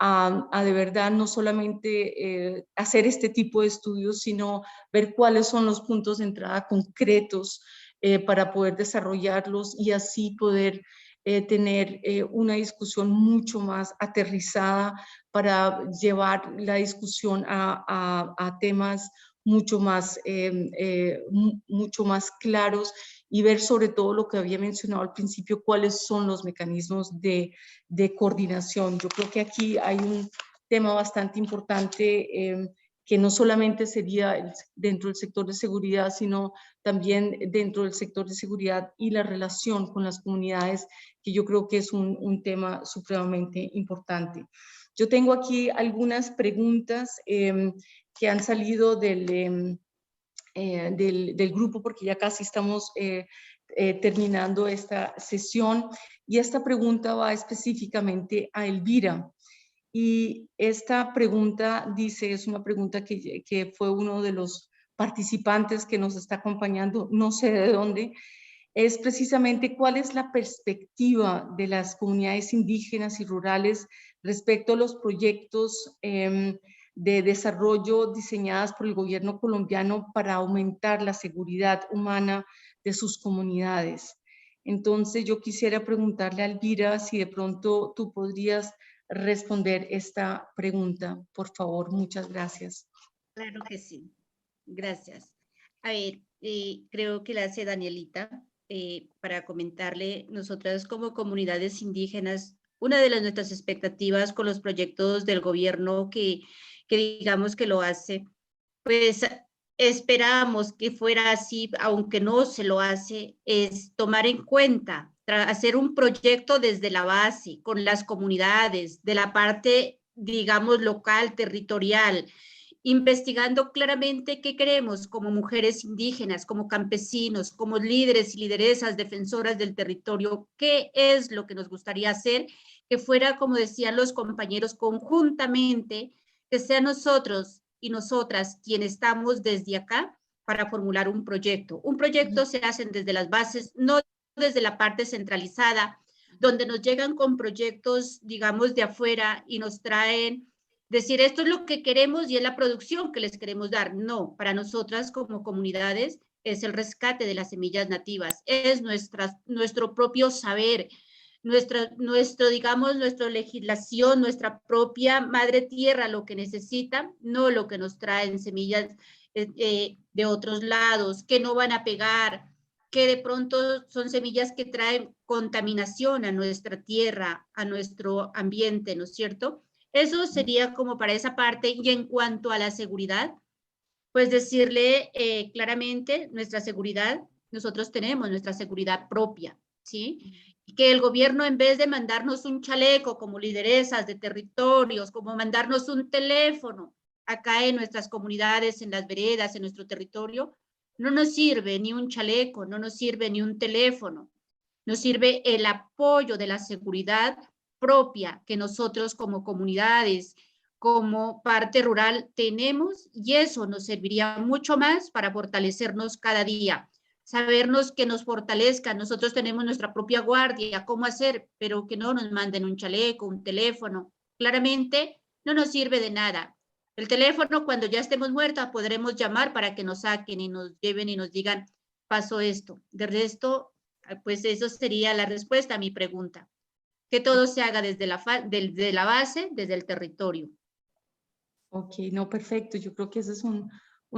a de verdad no solamente hacer este tipo de estudios, sino ver cuáles son los puntos de entrada concretos para poder desarrollarlos y así poder tener una discusión mucho más aterrizada para llevar la discusión a temas mucho más claros y ver sobre todo lo que había mencionado al principio, cuáles son los mecanismos de coordinación. Yo creo que aquí hay un tema bastante importante que no solamente sería dentro del sector de seguridad, sino también dentro del sector de seguridad y la relación con las comunidades, que yo creo que es un tema supremamente importante. Yo tengo aquí algunas preguntas que han salido del grupo, porque ya casi estamos terminando esta sesión, y esta pregunta va específicamente a Elvira. Y esta pregunta dice, es una pregunta que fue uno de los participantes que nos está acompañando, no sé de dónde, es precisamente cuál es la perspectiva de las comunidades indígenas y rurales respecto a los proyectos de desarrollo diseñadas por el gobierno colombiano para aumentar la seguridad humana de sus comunidades. Entonces yo quisiera preguntarle a Elvira si de pronto tú podrías responder esta pregunta, por favor. Muchas gracias. Claro que sí. Gracias. A ver, creo que la hace Danielita para comentarle, nosotras como comunidades indígenas, una de nuestras expectativas con los proyectos del gobierno que digamos que lo hace, pues esperamos que fuera así, aunque no se lo hace, es tomar en cuenta, hacer un proyecto desde la base, con las comunidades, de la parte, digamos, local, territorial, investigando claramente qué queremos como mujeres indígenas, como campesinos, como líderes y lideresas, defensoras del territorio, qué es lo que nos gustaría hacer, que fuera, como decían los compañeros, conjuntamente, que sea nosotros y nosotras quienes estamos desde acá para formular un proyecto. Un proyecto se hace desde las bases, no desde la parte centralizada, donde nos llegan con proyectos, digamos, de afuera y nos traen decir esto es lo que queremos y es la producción que les queremos dar. No, para nosotras como comunidades es el rescate de las semillas nativas, es nuestro propio saber, digamos, nuestra legislación, nuestra propia madre tierra, lo que necesita, no lo que nos traen semillas de otros lados, que no van a pegar, que de pronto son semillas que traen contaminación a nuestra tierra, a nuestro ambiente, ¿no es cierto? Eso sería como para esa parte. Y en cuanto a la seguridad, pues decirle claramente nuestra seguridad, nosotros tenemos nuestra seguridad propia, ¿sí? Y que el gobierno, en vez de mandarnos un chaleco como lideresas de territorios, como mandarnos un teléfono acá en nuestras comunidades, en las veredas, en nuestro territorio, no nos sirve ni un chaleco, no nos sirve ni un teléfono, nos sirve el apoyo de la seguridad propia que nosotros como comunidades, como parte rural tenemos, y eso nos serviría mucho más para fortalecernos cada día, sabernos que nos fortalezca. Nosotros tenemos nuestra propia guardia, cómo hacer, pero que no nos manden un chaleco, un teléfono. Claramente no nos sirve de nada. El teléfono, cuando ya estemos muertas, podremos llamar para que nos saquen y nos lleven y nos digan, pasó esto. De resto, pues eso sería la respuesta a mi pregunta. Que todo se haga desde la base, desde el territorio. Ok, no, perfecto. Yo creo que ese es un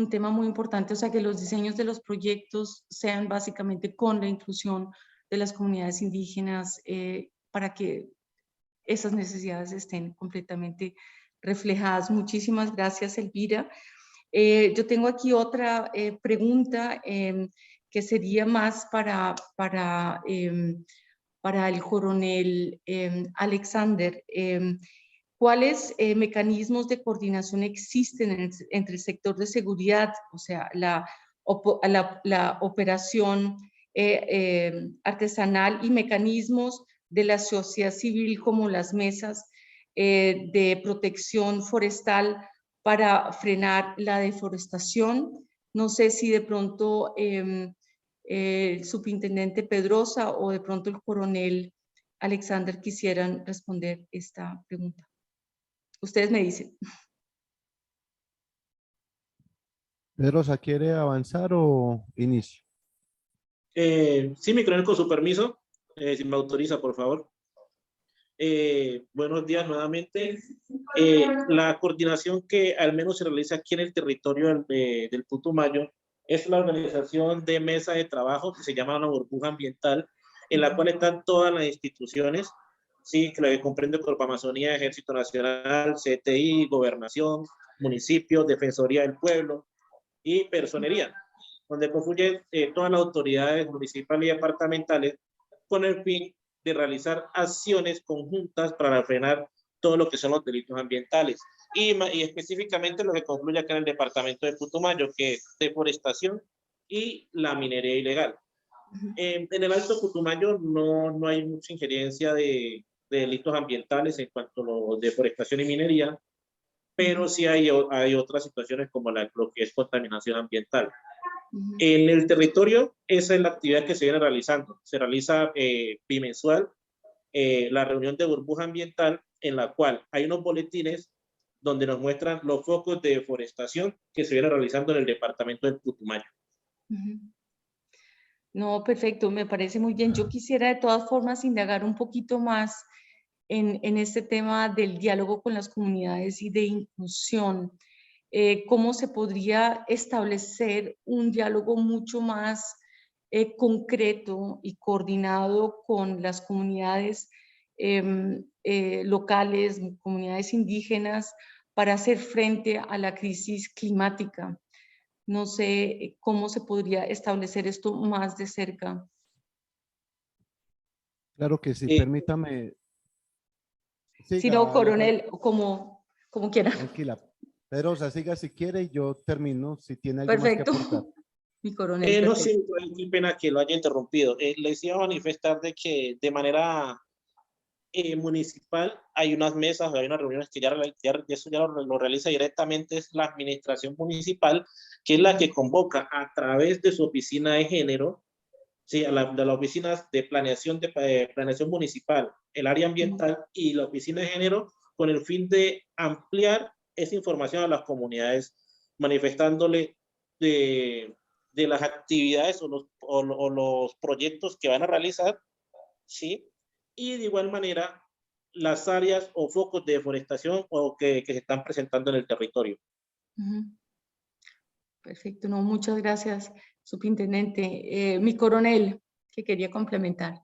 tema muy importante, o sea, que los diseños de los proyectos sean básicamente con la inclusión de las comunidades indígenas para que esas necesidades estén completamente reflejadas. Muchísimas gracias, Elvira. Yo tengo aquí otra pregunta que sería más para el coronel Alexander. ¿Cuáles mecanismos de coordinación existen entre el sector de seguridad, o sea, la operación artesanal, y mecanismos de la sociedad civil como las mesas de protección forestal para frenar la deforestación? No sé si de pronto el subintendente Pedrosa o de pronto el coronel Alexander quisieran responder esta pregunta. Ustedes me dicen. Pedrosa, ¿quiere avanzar o inicio? Sí, mi coronel, con su permiso, si me autoriza, por favor. Buenos días nuevamente. La coordinación que al menos se realiza aquí en el territorio del Putumayo es la organización de mesa de trabajo que se llama una burbuja ambiental, en la cual están todas las instituciones sí, que comprende Corpo Amazonía, Ejército Nacional, CTI, Gobernación, municipios, Defensoría del Pueblo y Personería, donde confluyen todas las autoridades municipales y departamentales con el fin de realizar acciones conjuntas para frenar todo lo que son los delitos ambientales. Y específicamente lo que concluye acá en el departamento de Putumayo, que es deforestación y la minería ilegal. En el Alto Putumayo no hay mucha injerencia de delitos ambientales en cuanto a deforestación y minería, pero sí hay otras situaciones como lo que es contaminación ambiental. En el territorio, esa es la actividad que se viene realizando. Se realiza bimensual la reunión de burbuja ambiental, en la cual hay unos boletines donde nos muestran los focos de deforestación que se vienen realizando en el departamento del Putumayo. No, perfecto, me parece muy bien. Yo quisiera de todas formas indagar un poquito más en este tema del diálogo con las comunidades y de inclusión. ¿Cómo se podría establecer un diálogo mucho más concreto y coordinado con las comunidades locales, comunidades indígenas, para hacer frente a la crisis climática? No sé cómo se podría establecer esto más de cerca. Claro que sí, permítame. Si no, coronel, como quiera. Tranquila. Pedrosa, siga si quiere y yo termino si tiene algo más que aportar. Mi coronel. No, sí, qué pena que lo haya interrumpido. Les iba a manifestar de que de manera municipal hay unas mesas, hay unas reuniones que eso ya lo realiza directamente es la administración municipal, que es la que convoca a través de su oficina de género, sí, de las oficinas de planeación municipal, el área ambiental y la oficina de género, con el fin de ampliar esa información a las comunidades, manifestándole de las actividades o los proyectos que van a realizar, ¿sí? Y de igual manera las áreas o focos de deforestación o que se están presentando en el territorio. Perfecto, no, muchas gracias, subintendente. Mi coronel, que quería complementar.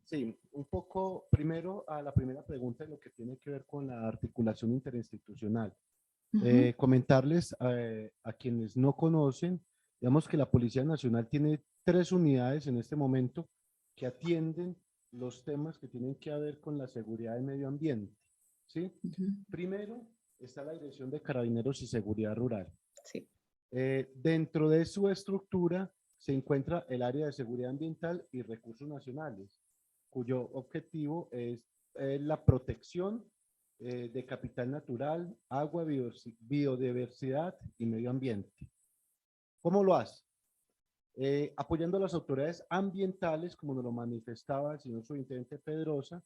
Sí, un poco primero a la primera pregunta, lo que tiene que ver con la articulación interinstitucional. Comentarles a quienes no conocen, digamos que la Policía Nacional tiene 3 unidades en este momento que atienden los temas que tienen que ver con la seguridad del medio ambiente, ¿sí? Primero está la Dirección de Carabineros y Seguridad Rural. Sí. Dentro de su estructura se encuentra el área de seguridad ambiental y recursos nacionales, cuyo objetivo es la protección de capital natural, agua, biodiversidad y medio ambiente. ¿Cómo lo hace? Apoyando a las autoridades ambientales, como nos lo manifestaba el señor subintendente Pedrosa,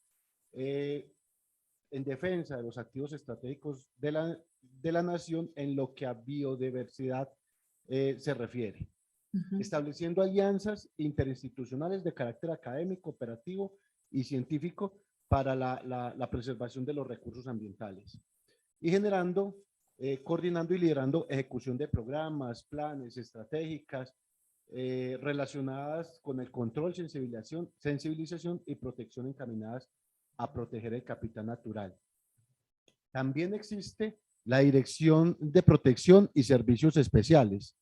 en defensa de los activos estratégicos de la nación en lo que a biodiversidad se refiere, estableciendo alianzas interinstitucionales de carácter académico, operativo y científico para la preservación de los recursos ambientales y generando, coordinando y liderando ejecución de programas, planes, estratégicas, relacionadas con el control, sensibilización y protección encaminadas a proteger el capital natural. También existe la Dirección de Protección y Servicios Especiales.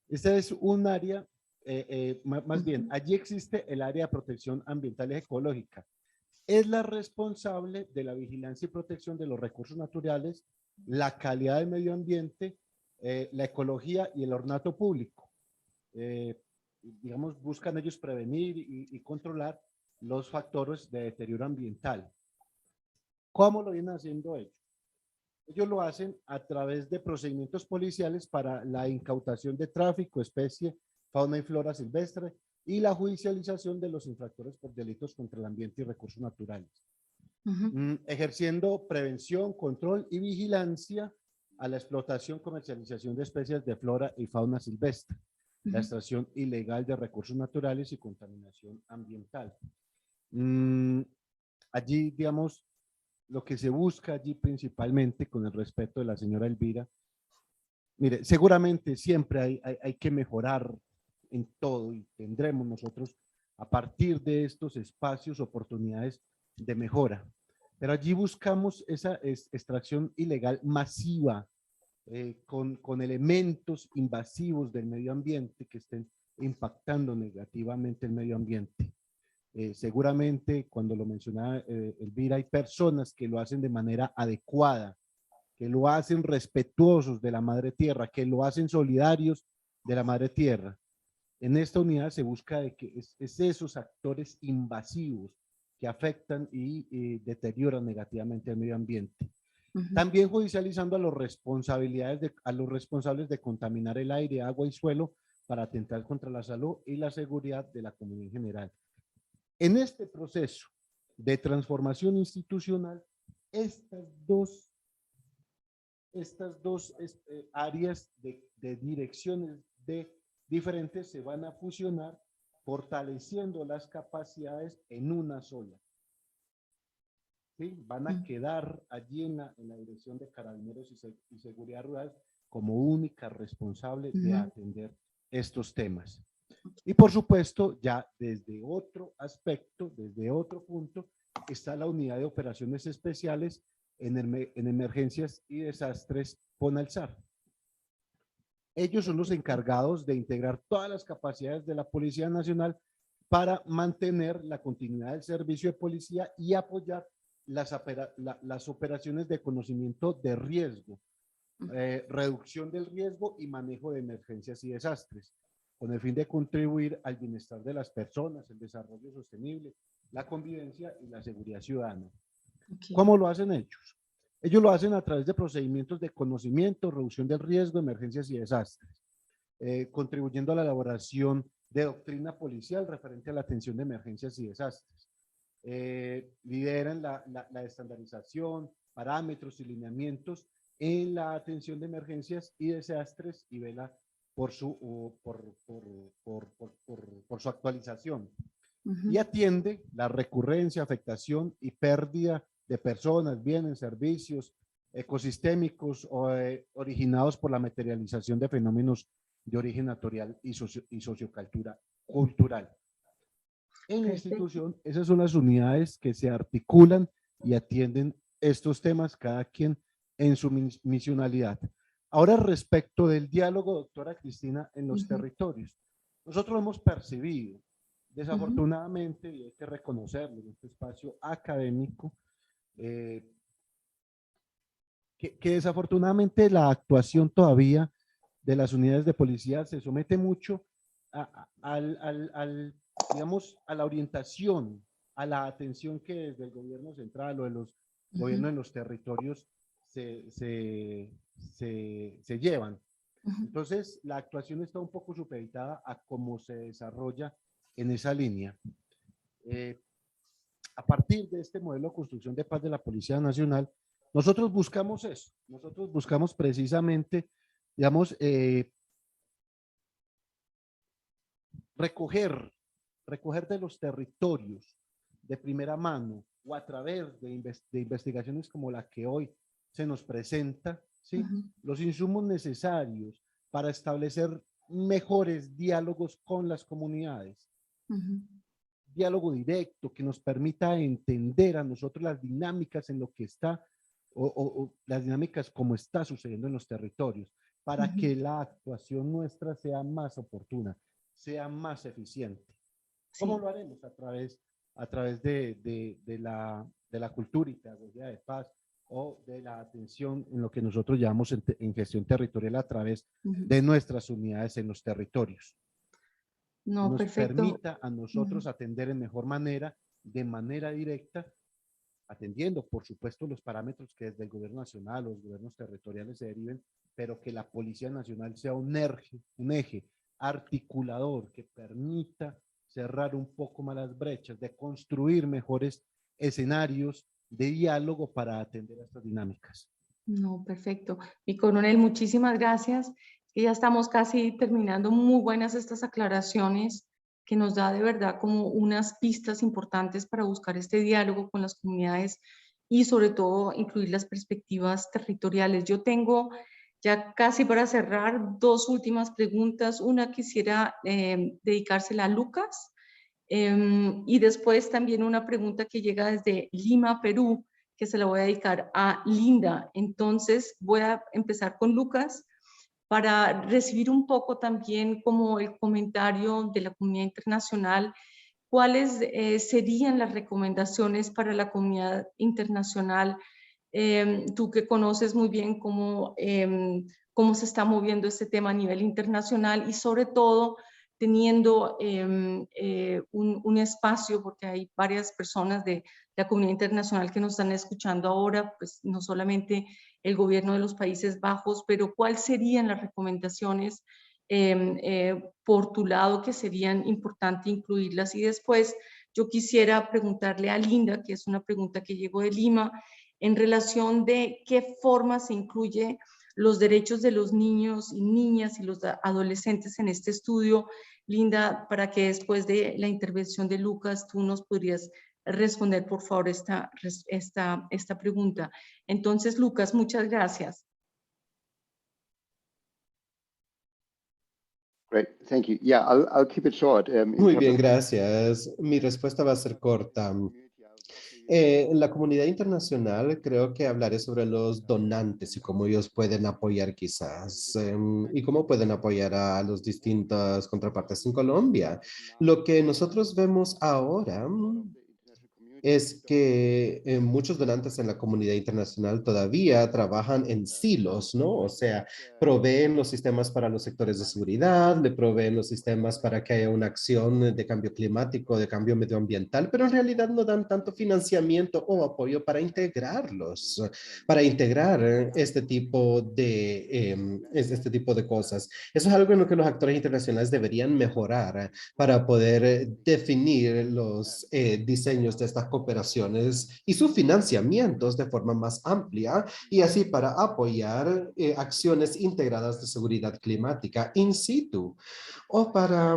Esta es un área, más bien, allí existe el área de protección ambiental y ecológica. Es la responsable de la vigilancia y protección de los recursos naturales, la calidad del medio ambiente, la ecología y el ornato público. Digamos, buscan ellos prevenir y controlar los factores de deterioro ambiental. ¿Cómo lo vienen haciendo ellos? Ellos lo hacen a través de procedimientos policiales para la incautación de tráfico, especie, fauna y flora silvestre y la judicialización de los infractores por delitos contra el ambiente y recursos naturales. Ejerciendo prevención, control y vigilancia a la explotación, comercialización de especies de flora y fauna silvestre, la extracción ilegal de recursos naturales y contaminación ambiental. Allí, digamos, lo que se busca allí principalmente, con el respeto de la señora Elvira, mire, seguramente siempre hay que mejorar en todo y tendremos nosotros a partir de estos espacios, oportunidades de mejora. Pero allí buscamos esa extracción ilegal masiva con elementos invasivos del medio ambiente que estén impactando negativamente el medio ambiente. Seguramente, cuando lo mencionaba Elvira, hay personas que lo hacen de manera adecuada, que lo hacen respetuosos de la madre tierra, que lo hacen solidarios de la madre tierra. En esta unidad se busca de que es esos actores invasivos que afectan y deterioran negativamente el medio ambiente. También judicializando a los responsables de contaminar el aire, agua y suelo para atentar contra la salud y la seguridad de la comunidad en general. En este proceso de transformación institucional, estas dos áreas de direcciones diferentes se van a fusionar, fortaleciendo las capacidades en una sola. ¿Sí? Van a quedar allí en la Dirección de Carabineros y Seguridad Rural como única responsable de atender estos temas. Y por supuesto, ya desde otro aspecto, desde otro punto, está la Unidad de Operaciones Especiales en Emergencias y Desastres PONALSAR. Ellos son los encargados de integrar todas las capacidades de la Policía Nacional para mantener la continuidad del servicio de policía y apoyar las operaciones de conocimiento de riesgo, reducción del riesgo y manejo de emergencias y desastres, con el fin de contribuir al bienestar de las personas, el desarrollo sostenible, la convivencia y la seguridad ciudadana. ¿Cómo lo hacen ellos? Ellos lo hacen a través de procedimientos de conocimiento, reducción del riesgo, emergencias y desastres, contribuyendo a la elaboración de doctrina policial referente a la atención de emergencias y desastres. Lideran la estandarización, parámetros y lineamientos en la atención de emergencias y desastres y vela por su actualización. Y atiende la recurrencia, afectación y pérdida de personas, bienes, servicios ecosistémicos originados por la materialización de fenómenos de origen natural y sociocultural. En la institución, esas son las unidades que se articulan y atienden estos temas, cada quien en su misionalidad. Ahora, respecto del diálogo, doctora Cristina, en los territorios, nosotros hemos percibido, desafortunadamente, y hay que reconocerlo en este espacio académico, que desafortunadamente la actuación todavía de las unidades de policía se somete mucho digamos, a la orientación, a la atención que desde el gobierno central o de los gobiernos en los territorios se llevan. Entonces, la actuación está un poco supeditada a cómo se desarrolla en esa línea. A partir de este modelo de construcción de paz de la Policía Nacional, nosotros buscamos eso. Nosotros buscamos precisamente, digamos, recoger de los territorios de primera mano o a través de investigaciones como la que hoy se nos presenta, ¿sí? Los insumos necesarios para establecer mejores diálogos con las comunidades. Diálogo directo que nos permita entender a nosotros las dinámicas en lo que está o las dinámicas como está sucediendo en los territorios para que la actuación nuestra sea más oportuna, sea más eficiente. ¿Cómo lo haremos? A través de la cultura y pedagogía de paz o de la atención en lo que nosotros llamamos en gestión territorial a través de nuestras unidades en los territorios. Nos permita a nosotros atender en mejor manera, de manera directa, atendiendo, por supuesto, los parámetros que desde el gobierno nacional, los gobiernos territoriales se deriven, pero que la Policía Nacional sea un eje articulador que permita cerrar un poco más las brechas, de construir mejores escenarios de diálogo para atender a estas dinámicas. No, perfecto. Mi coronel, muchísimas gracias. Ya estamos casi terminando. Muy buenas estas aclaraciones que nos da de verdad como unas pistas importantes para buscar este diálogo con las comunidades y sobre todo incluir las perspectivas territoriales. Yo tengo ya casi para cerrar dos últimas preguntas. Una quisiera dedicársela a Lucas Y después también una pregunta que llega desde Lima, Perú, que se la voy a dedicar a Linda. Entonces voy a empezar con Lucas para recibir un poco también como el comentario de la comunidad internacional. ¿Cuáles serían las recomendaciones para la comunidad internacional? Tú que conoces muy bien cómo se está moviendo este tema a nivel internacional y sobre todo teniendo un espacio, porque hay varias personas de la comunidad internacional que nos están escuchando ahora, pues no solamente el gobierno de los Países Bajos, pero ¿cuáles serían las recomendaciones por tu lado que serían importantes incluirlas? Y después yo quisiera preguntarle a Linda, que es una pregunta que llegó de Lima, en relación de qué forma se incluye los derechos de los niños y niñas y los adolescentes en este estudio. Linda, para que después de la intervención de Lucas tú nos podrías responder, por favor, esta pregunta. Entonces, Lucas, muchas gracias. Great, thank you. Yeah, I'll keep it short. Muy bien, gracias. Mi respuesta va a ser corta. En la comunidad internacional creo que hablaré sobre los donantes y cómo ellos pueden apoyar quizás y cómo pueden apoyar a las distintas contrapartes en Colombia. Lo que nosotros vemos ahora es que muchos donantes en la comunidad internacional todavía trabajan en silos, ¿no? O sea, proveen los sistemas para los sectores de seguridad, le proveen los sistemas para que haya una acción de cambio climático, de cambio medioambiental, pero en realidad no dan tanto financiamiento o apoyo para integrarlos, para integrar este tipo de cosas. Eso es algo en lo que los actores internacionales deberían mejorar para poder definir los diseños de estas cooperaciones y sus financiamientos de forma más amplia y así para apoyar acciones integradas de seguridad climática in situ o para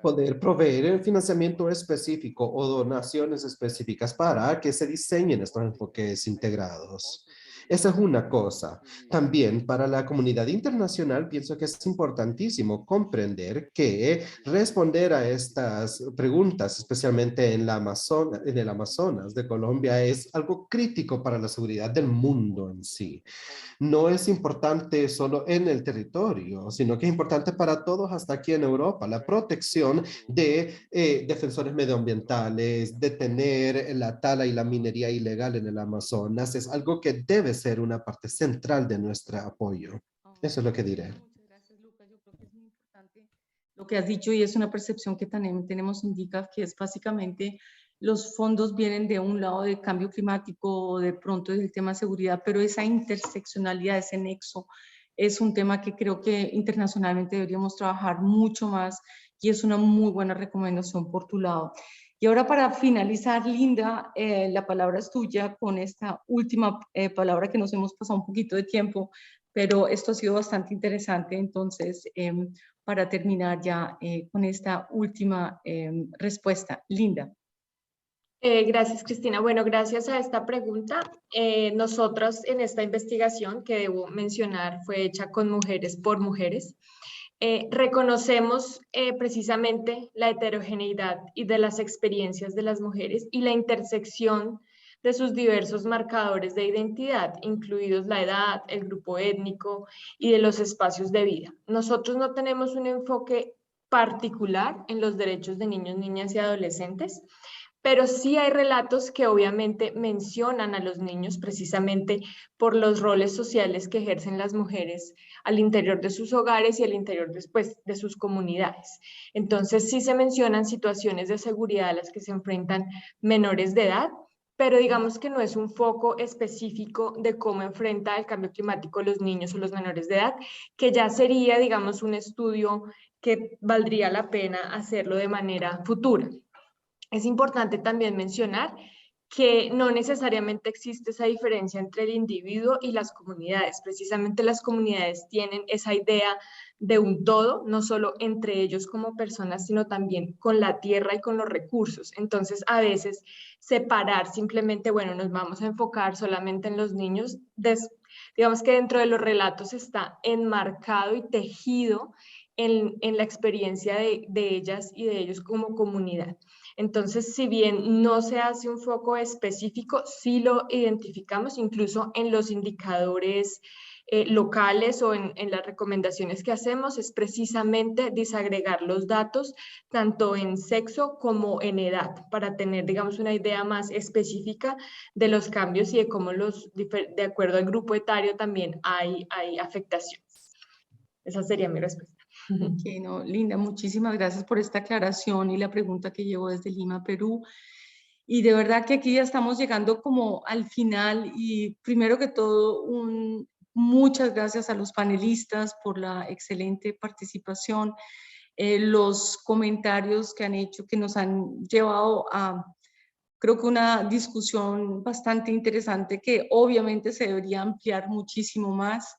poder proveer financiamiento específico o donaciones específicas para que se diseñen estos enfoques integrados. Esa es una cosa. También para la comunidad internacional pienso que es importantísimo comprender que responder a estas preguntas, especialmente en el Amazonas de Colombia, es algo crítico para la seguridad del mundo en sí. No es importante solo en el territorio, sino que es importante para todos hasta aquí en Europa. La protección de defensores medioambientales, detener la tala y la minería ilegal en el Amazonas es algo que debe ser una parte central de nuestro apoyo. Eso es lo que diré. Muchas gracias, Lucas. Yo creo que es muy importante lo que has dicho y es una percepción que también tenemos en DICAF, que es básicamente los fondos vienen de un lado de cambio climático o de pronto del tema de seguridad, pero esa interseccionalidad, ese nexo, es un tema que creo que internacionalmente deberíamos trabajar mucho más y es una muy buena recomendación por tu lado. Y ahora para finalizar, Linda, la palabra es tuya con esta última palabra que nos hemos pasado un poquito de tiempo, pero esto ha sido bastante interesante. Entonces, para terminar ya con esta última respuesta, Linda. Gracias, Cristina. Bueno, gracias a esta pregunta, nosotros en esta investigación que debo mencionar fue hecha con mujeres por mujeres. Reconocemos precisamente la heterogeneidad y de las experiencias de las mujeres y la intersección de sus diversos marcadores de identidad, incluidos la edad, el grupo étnico y de los espacios de vida. Nosotros no tenemos un enfoque particular en los derechos de niños, niñas y adolescentes, pero sí hay relatos que obviamente mencionan a los niños precisamente por los roles sociales que ejercen las mujeres al interior de sus hogares y al interior después de sus comunidades. Entonces sí se mencionan situaciones de seguridad a las que se enfrentan menores de edad, pero digamos que no es un foco específico de cómo enfrenta el cambio climático los niños o los menores de edad, que ya sería, digamos, un estudio que valdría la pena hacerlo de manera futura. Es importante también mencionar que no necesariamente existe esa diferencia entre el individuo y las comunidades. Precisamente las comunidades tienen esa idea de un todo, no solo entre ellos como personas, sino también con la tierra y con los recursos. Entonces, a veces separar simplemente, bueno, nos vamos a enfocar solamente en los niños, digamos que dentro de los relatos está enmarcado y tejido en la experiencia de ellas y de ellos como comunidad. Entonces, si bien no se hace un foco específico, sí lo identificamos incluso en los indicadores locales o en las recomendaciones que hacemos, es precisamente disagregar los datos tanto en sexo como en edad para tener, digamos, una idea más específica de los cambios y de cómo de acuerdo al grupo etario también hay afectaciones. Esa sería mi respuesta. Okay, no, Linda, muchísimas gracias por esta aclaración y la pregunta que llegó desde Lima, Perú. Y de verdad que aquí ya estamos llegando como al final y primero que todo, muchas gracias a los panelistas por la excelente participación, los comentarios que han hecho, que nos han llevado a, creo que una discusión bastante interesante que obviamente se debería ampliar muchísimo más.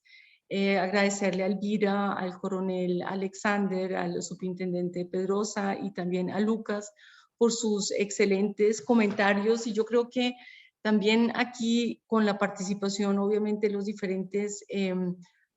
Agradecerle a Elvira, al coronel Alexander, al subintendente Pedrosa y también a Lucas por sus excelentes comentarios. Y yo creo que también aquí con la participación, obviamente, los diferentes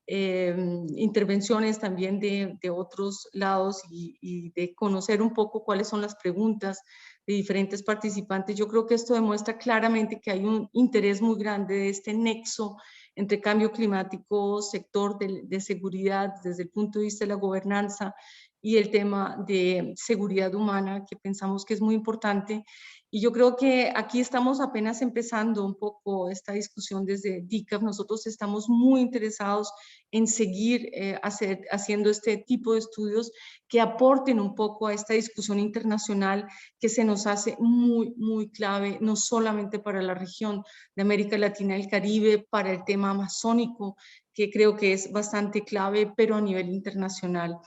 intervenciones también de otros lados y de conocer un poco cuáles son las preguntas de diferentes participantes. Yo creo que esto demuestra claramente que hay un interés muy grande de este nexo entre cambio climático, sector de seguridad desde el punto de vista de la gobernanza y el tema de seguridad humana, que pensamos que es muy importante. Y yo creo que aquí estamos apenas empezando un poco esta discusión desde DICAF. Nosotros estamos muy interesados en seguir haciendo este tipo de estudios que aporten un poco a esta discusión internacional que se nos hace muy, muy clave, no solamente para la región de América Latina y el Caribe, para el tema amazónico, que creo que es bastante clave, pero a nivel internacional.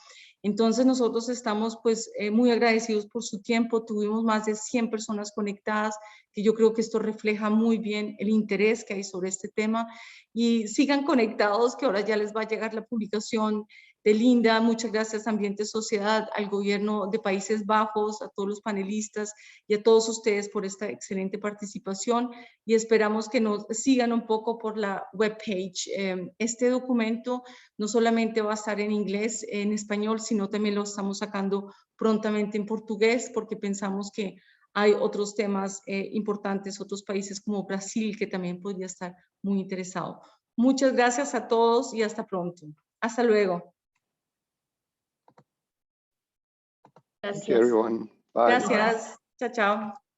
Entonces nosotros estamos pues muy agradecidos por su tiempo. Tuvimos más de 100 personas conectadas, que yo creo que esto refleja muy bien el interés que hay sobre este tema. Y sigan conectados, que ahora ya les va a llegar la publicación de Linda. Muchas gracias a Ambiente Sociedad, al gobierno de Países Bajos, a todos los panelistas y a todos ustedes por esta excelente participación, y esperamos que nos sigan un poco por la webpage. Este documento no solamente va a estar en inglés, en español, sino también lo estamos sacando prontamente en portugués, porque pensamos que hay otros temas importantes, otros países como Brasil, que también podría estar muy interesado. Muchas gracias a todos y hasta pronto. Hasta luego. Gracias. Thank you, everyone. Bye. Gracias. Chao, chao.